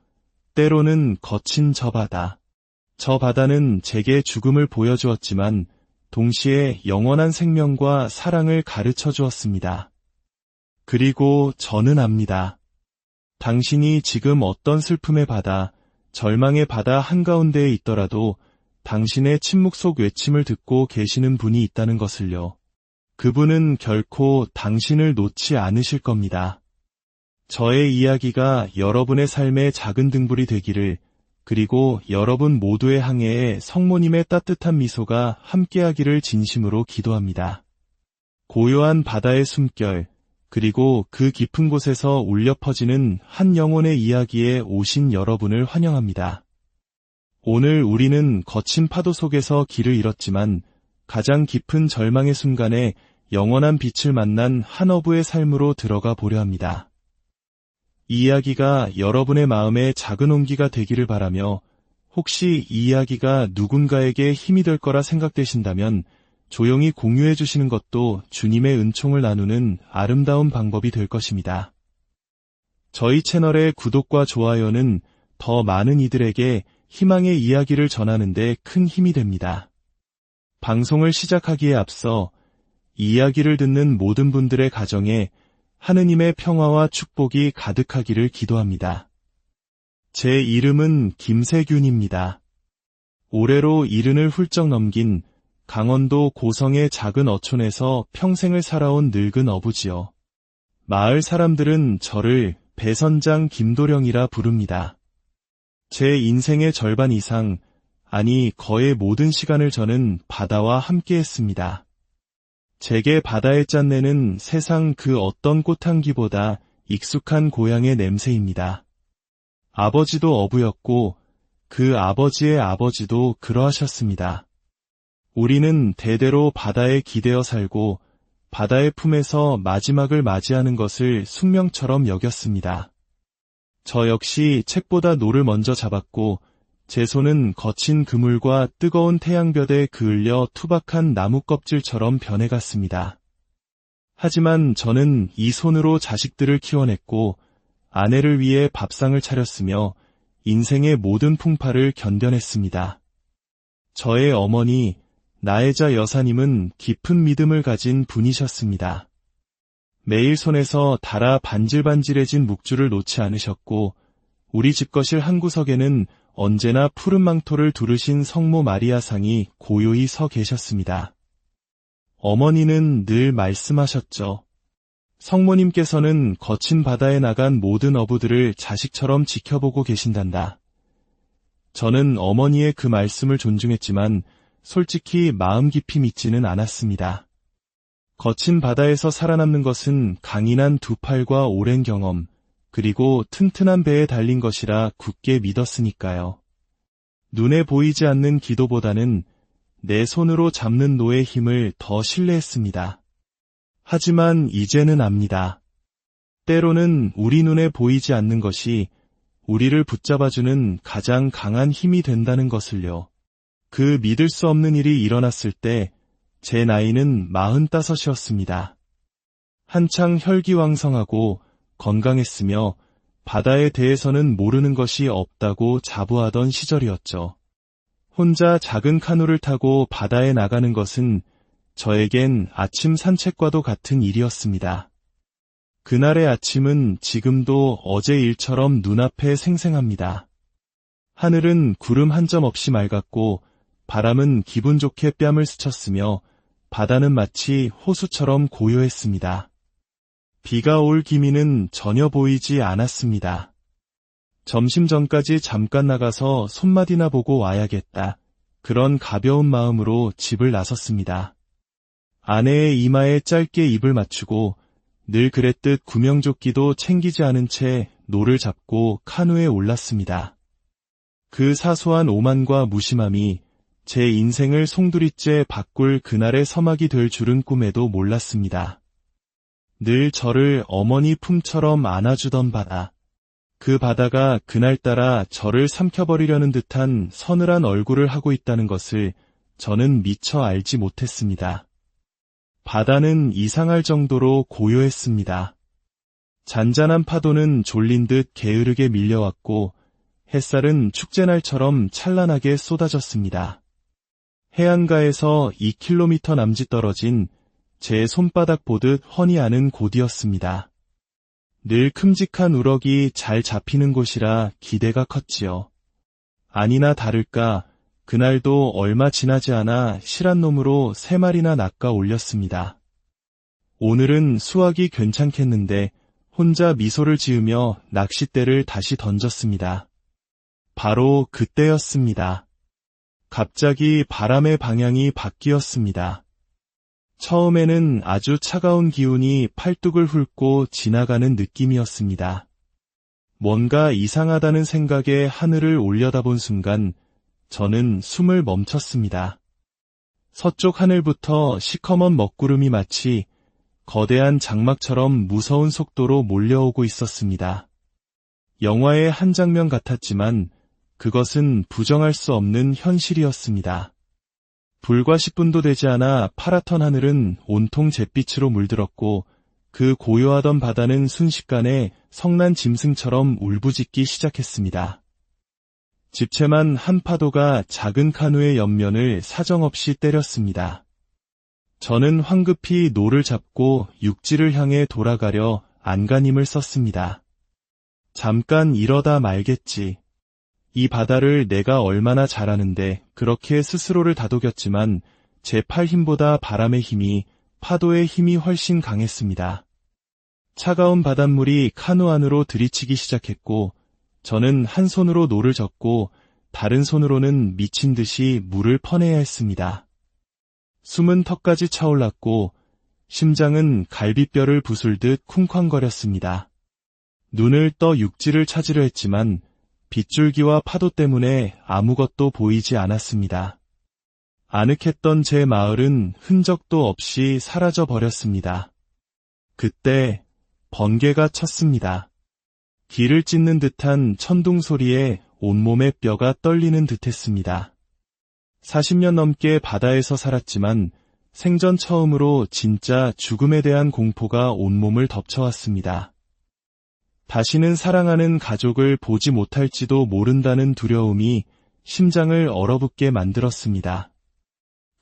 때로는 거친 저 바다. 저 바다는 제게 죽음을 보여주었지만 동시에 영원한 생명과 사랑을 가르쳐 주었습니다. 그리고 저는 압니다. 당신이 지금 어떤 슬픔의 바다, 절망의 바다 한가운데에 있더라도 당신의 침묵 속 외침을 듣고 계시는 분이 있다는 것을요. 그분은 결코 당신을 놓지 않으실 겁니다. 저의 이야기가 여러분의 삶의 작은 등불이 되기를, 그리고 여러분 모두의 항해에 성모님의 따뜻한 미소가 함께하기를 진심으로 기도합니다. 고요한 바다의 숨결, 그리고 그 깊은 곳에서 울려 퍼지는 한 영혼의 이야기에 오신 여러분을 환영합니다. 오늘 우리는 거친 파도 속에서 길을 잃었지만 가장 깊은 절망의 순간에 영원한 빛을 만난 한 어부의 삶으로 들어가 보려 합니다. 이 이야기가 여러분의 마음에 작은 온기가 되기를 바라며 혹시 이 이야기가 누군가에게 힘이 될 거라 생각되신다면 조용히 공유해 주시는 것도 주님의 은총을 나누는 아름다운 방법이 될 것입니다. 저희 채널의 구독과 좋아요는 더 많은 이들에게 희망의 이야기를 전하는 데 큰 힘이 됩니다. 방송을 시작하기에 앞서 이 이야기를 듣는 모든 분들의 가정에 하느님의 평화와 축복이 가득하기를 기도합니다. 제 이름은 김세균입니다. 올해로 70을 훌쩍 넘긴 강원도 고성의 작은 어촌에서 평생을 살아온 늙은 어부지요. 마을 사람들은 저를 배선장 김도령이라 부릅니다. 제 인생의 절반 이상, 아니 거의 모든 시간을 저는 바다와 함께했습니다. 제게 바다의 짠내는 세상 그 어떤 꽃향기보다 익숙한 고향의 냄새입니다. 아버지도 어부였고 그 아버지의 아버지도 그러하셨습니다. 우리는 대대로 바다에 기대어 살고 바다의 품에서 마지막을 맞이하는 것을 숙명처럼 여겼습니다. 저 역시 책보다 노를 먼저 잡았고 제 손은 거친 그물과 뜨거운 태양볕에 그을려 투박한 나무 껍질처럼 변해갔습니다. 하지만 저는 이 손으로 자식들을 키워냈고 아내를 위해 밥상을 차렸으며 인생의 모든 풍파를 견뎌냈습니다. 저의 어머니 나혜자 여사님은 깊은 믿음을 가진 분이셨습니다. 매일 손에서 달아 반질반질해진 묵주를 놓지 않으셨고 우리 집거실 한 구석에는 언제나 푸른 망토를 두르신 성모 마리아상이 고요히 서 계셨습니다. 어머니는 늘 말씀하셨죠. 성모님께서는 거친 바다에 나간 모든 어부들을 자식처럼 지켜보고 계신단다. 저는 어머니의 그 말씀을 존중했지만 솔직히 마음 깊이 믿지는 않았습니다. 거친 바다에서 살아남는 것은 강인한 두 팔과 오랜 경험, 그리고 튼튼한 배에 달린 것이라 굳게 믿었으니까요. 눈에 보이지 않는 기도보다는 내 손으로 잡는 노의 힘을 더 신뢰했습니다. 하지만 이제는 압니다. 때로는 우리 눈에 보이지 않는 것이 우리를 붙잡아주는 가장 강한 힘이 된다는 것을요. 그 믿을 수 없는 일이 일어났을 때 제 나이는 45이었습니다. 한창 혈기왕성하고 건강했으며 바다에 대해서는 모르는 것이 없다고 자부하던 시절이었죠. 혼자 작은 카누를 타고 바다에 나가는 것은 저에겐 아침 산책과도 같은 일이었습니다. 그날의 아침은 지금도 어제 일처럼 눈앞에 생생합니다. 하늘은 구름 한 점 없이 맑았고 바람은 기분 좋게 뺨을 스쳤으며 바다는 마치 호수처럼 고요했습니다. 비가 올 기미는 전혀 보이지 않았습니다. 점심 전까지 잠깐 나가서 손맛이나 보고 와야겠다. 그런 가벼운 마음으로 집을 나섰습니다. 아내의 이마에 짧게 입을 맞추고 늘 그랬듯 구명조끼도 챙기지 않은 채 노를 잡고 카누에 올랐습니다. 그 사소한 오만과 무심함이 제 인생을 송두리째 바꿀 그날의 서막이 될 줄은 꿈에도 몰랐습니다. 늘 저를 어머니 품처럼 안아주던 바다. 그 바다가 그날따라 저를 삼켜버리려는 듯한 서늘한 얼굴을 하고 있다는 것을 저는 미처 알지 못했습니다. 바다는 이상할 정도로 고요했습니다. 잔잔한 파도는 졸린 듯 게으르게 밀려왔고 햇살은 축제날처럼 찬란하게 쏟아졌습니다. 해안가에서 2km 남짓 떨어진 제 손바닥 보듯 훤히 아는 곳이었습니다. 늘 큼직한 우럭이 잘 잡히는 곳이라 기대가 컸지요. 아니나 다를까 그날도 얼마 지나지 않아 실한 놈으로 3마리나 낚아 올렸습니다. 오늘은 수확이 괜찮겠는데 혼자 미소를 지으며 낚싯대를 다시 던졌습니다. 바로 그때였습니다. 갑자기 바람의 방향이 바뀌었습니다. 처음에는 아주 차가운 기운이 팔뚝을 훑고 지나가는 느낌이었습니다. 뭔가 이상하다는 생각에 하늘을 올려다본 순간 저는 숨을 멈췄습니다. 서쪽 하늘부터 시커먼 먹구름이 마치 거대한 장막처럼 무서운 속도로 몰려오고 있었습니다. 영화의 한 장면 같았지만 그것은 부정할 수 없는 현실이었습니다. 불과 10분도 되지 않아 파랗던 하늘은 온통 잿빛으로 물들었고 그 고요하던 바다는 순식간에 성난 짐승처럼 울부짖기 시작했습니다. 집채만 한 파도가 작은 카누의 옆면을 사정없이 때렸습니다. 저는 황급히 노를 잡고 육지를 향해 돌아가려 안간힘을 썼습니다. 잠깐 이러다 말겠지. 이 바다를 내가 얼마나 잘 아는데 그렇게 스스로를 다독였지만 제 팔 힘보다 바람의 힘이, 파도의 힘이 훨씬 강했습니다. 차가운 바닷물이 카누 안으로 들이치기 시작했고 저는 한 손으로 노를 젓고 다른 손으로는 미친 듯이 물을 퍼내야 했습니다. 숨은 턱까지 차올랐고 심장은 갈비뼈를 부술듯 쿵쾅거렸습니다. 눈을 떠 육지를 찾으려 했지만 빗줄기와 파도 때문에 아무것도 보이지 않았습니다. 아늑했던 제 마을은 흔적도 없이 사라져 버렸습니다. 그때 번개가 쳤습니다. 귀를 찢는 듯한 천둥 소리에 온몸의 뼈가 떨리는 듯했습니다. 40년 넘게 바다에서 살았지만 생전 처음으로 진짜 죽음에 대한 공포가 온몸을 덮쳐왔습니다. 다시는 사랑하는 가족을 보지 못할지도 모른다는 두려움이 심장을 얼어붙게 만들었습니다.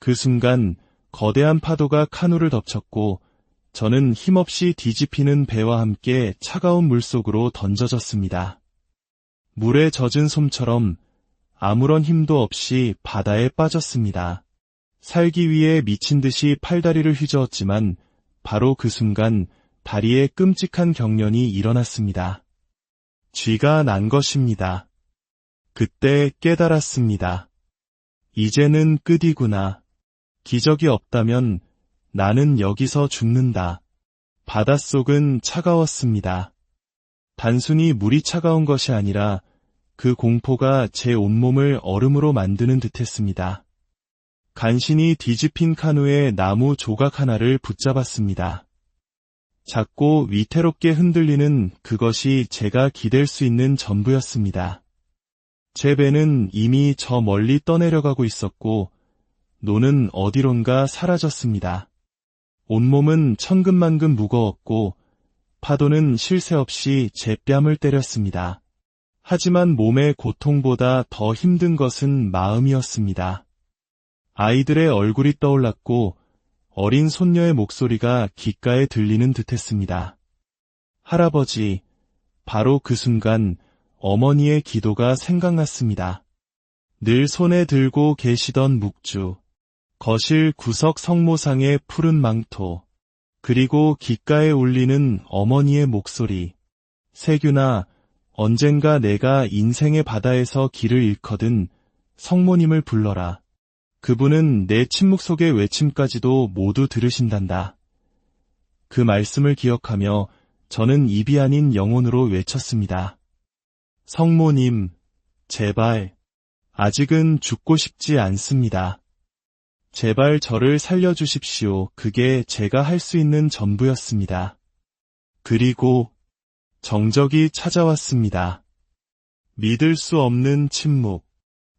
그 순간 거대한 파도가 카누를 덮쳤고 저는 힘없이 뒤집히는 배와 함께 차가운 물속으로 던져졌습니다. 물에 젖은 솜처럼 아무런 힘도 없이 바다에 빠졌습니다. 살기 위해 미친 듯이 팔다리를 휘저었지만 바로 그 순간 다리에 끔찍한 경련이 일어났습니다. 쥐가 난 것입니다. 그때 깨달았습니다. 이제는 끝이구나. 기적이 없다면 나는 여기서 죽는다. 바닷속은 차가웠습니다. 단순히 물이 차가운 것이 아니라 그 공포가 제 온몸을 얼음으로 만드는 듯했습니다. 간신히 뒤집힌 카누에 나무 조각 하나를 붙잡았습니다. 작고 위태롭게 흔들리는 그것이 제가 기댈 수 있는 전부였습니다. 제 배는 이미 저 멀리 떠내려가고 있었고 노는 어디론가 사라졌습니다. 온몸은 천근만근 무거웠고 파도는 쉴 새 없이 제 뺨을 때렸습니다. 하지만 몸의 고통보다 더 힘든 것은 마음이었습니다. 아이들의 얼굴이 떠올랐고 어린 손녀의 목소리가 귓가에 들리는 듯했습니다. 할아버지, 바로 그 순간 어머니의 기도가 생각났습니다. 늘 손에 들고 계시던 묵주, 거실 구석 성모상의 푸른 망토, 그리고 귓가에 울리는 어머니의 목소리. 세균아, 언젠가 내가 인생의 바다에서 길을 잃거든 성모님을 불러라. 그분은 내 침묵 속의 외침까지도 모두 들으신단다. 그 말씀을 기억하며 저는 입이 아닌 영혼으로 외쳤습니다. 성모님, 제발, 아직은 죽고 싶지 않습니다. 제발 저를 살려주십시오. 그게 제가 할 수 있는 전부였습니다. 그리고 정적이 찾아왔습니다. 믿을 수 없는 침묵.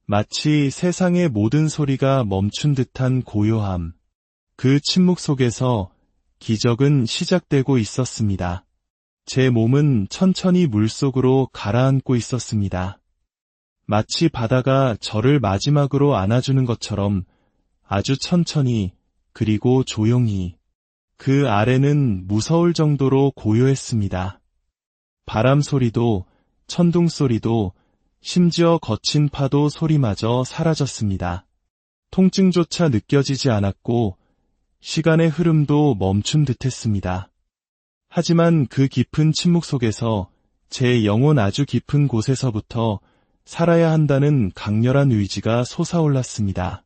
마치 세상의 모든 소리가 멈춘 듯한 고요함. 그 침묵 속에서 기적은 시작되고 있었습니다. 제 몸은 천천히 물속으로 가라앉고 있었습니다. 마치 바다가 저를 마지막으로 안아주는 것처럼 아주 천천히 그리고 조용히. 그 아래는 무서울 정도로 고요했습니다. 바람 소리도 천둥 소리도 심지어 거친 파도 소리마저 사라졌습니다. 통증조차 느껴지지 않았고 시간의 흐름도 멈춘 듯했습니다. 하지만 그 깊은 침묵 속에서 제 영혼 아주 깊은 곳에서부터 살아야 한다는 강렬한 의지가 솟아올랐습니다.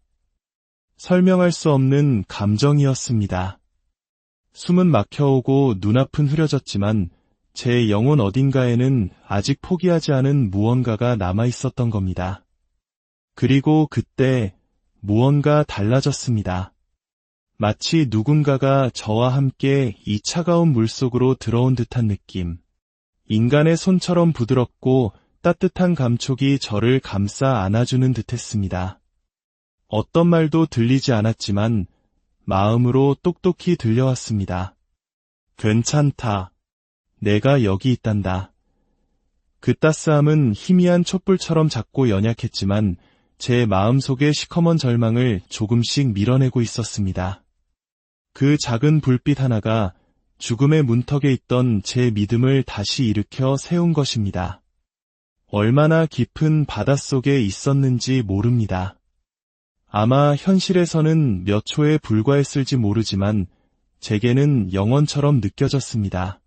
설명할 수 없는 감정이었습니다. 숨은 막혀오고 눈앞은 흐려졌지만 제 영혼 어딘가에는 아직 포기하지 않은 무언가가 남아있었던 겁니다. 그리고 그때 무언가 달라졌습니다. 마치 누군가가 저와 함께 이 차가운 물속으로 들어온 듯한 느낌. 인간의 손처럼 부드럽고 따뜻한 감촉이 저를 감싸 안아주는 듯했습니다. 어떤 말도 들리지 않았지만 마음으로 똑똑히 들려왔습니다. 괜찮다. 내가 여기 있단다. 그 따스함은 희미한 촛불처럼 작고 연약했지만 제 마음속의 시커먼 절망을 조금씩 밀어내고 있었습니다. 그 작은 불빛 하나가 죽음의 문턱에 있던 제 믿음을 다시 일으켜 세운 것입니다. 얼마나 깊은 바닷속에 있었는지 모릅니다. 아마 현실에서는 몇 초에 불과했을지 모르지만 제게는 영원처럼 느껴졌습니다.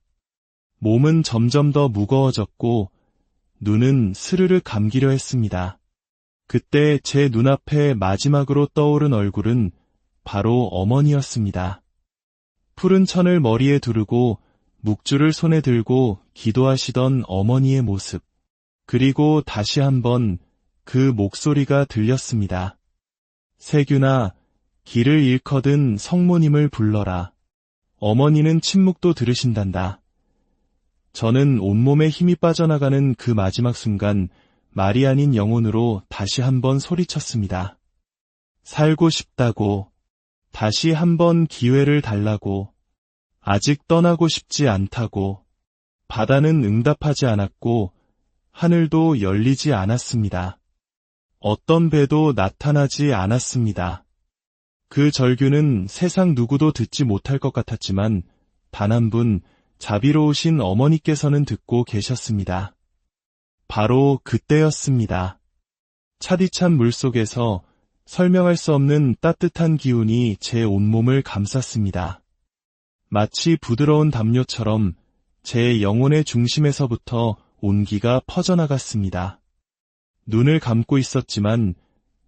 몸은 점점 더 무거워졌고 눈은 스르르 감기려 했습니다. 그때 제 눈앞에 마지막으로 떠오른 얼굴은 바로 어머니였습니다. 푸른 천을 머리에 두르고 묵주를 손에 들고 기도하시던 어머니의 모습. 그리고 다시 한번 그 목소리가 들렸습니다. 세균아, 길을 잃거든 성모님을 불러라. 어머니는 침묵도 들으신단다. 저는 온몸에 힘이 빠져나가는 그 마지막 순간 말이 아닌 영혼으로 다시 한번 소리쳤습니다. 살고 싶다고, 다시 한번 기회를 달라고, 아직 떠나고 싶지 않다고. 바다는 응답하지 않았고 하늘도 열리지 않았습니다. 어떤 배도 나타나지 않았습니다. 그 절규는 세상 누구도 듣지 못할 것 같았지만 단 한 분 자비로우신 어머니께서는 듣고 계셨습니다. 바로 그때였습니다. 차디찬 물속에서 설명할 수 없는 따뜻한 기운이 제 온몸을 감쌌습니다. 마치 부드러운 담요처럼 제 영혼의 중심에서부터 온기가 퍼져나갔습니다. 눈을 감고 있었지만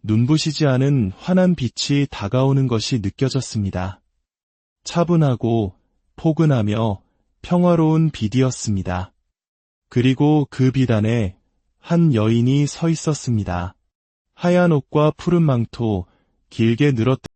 눈부시지 않은 환한 빛이 다가오는 것이 느껴졌습니다. 차분하고 포근하며 평화로운 빛이었습니다. 그리고 그 빛 안에 한 여인이 서 있었습니다. 하얀 옷과 푸른 망토, 길게 늘었던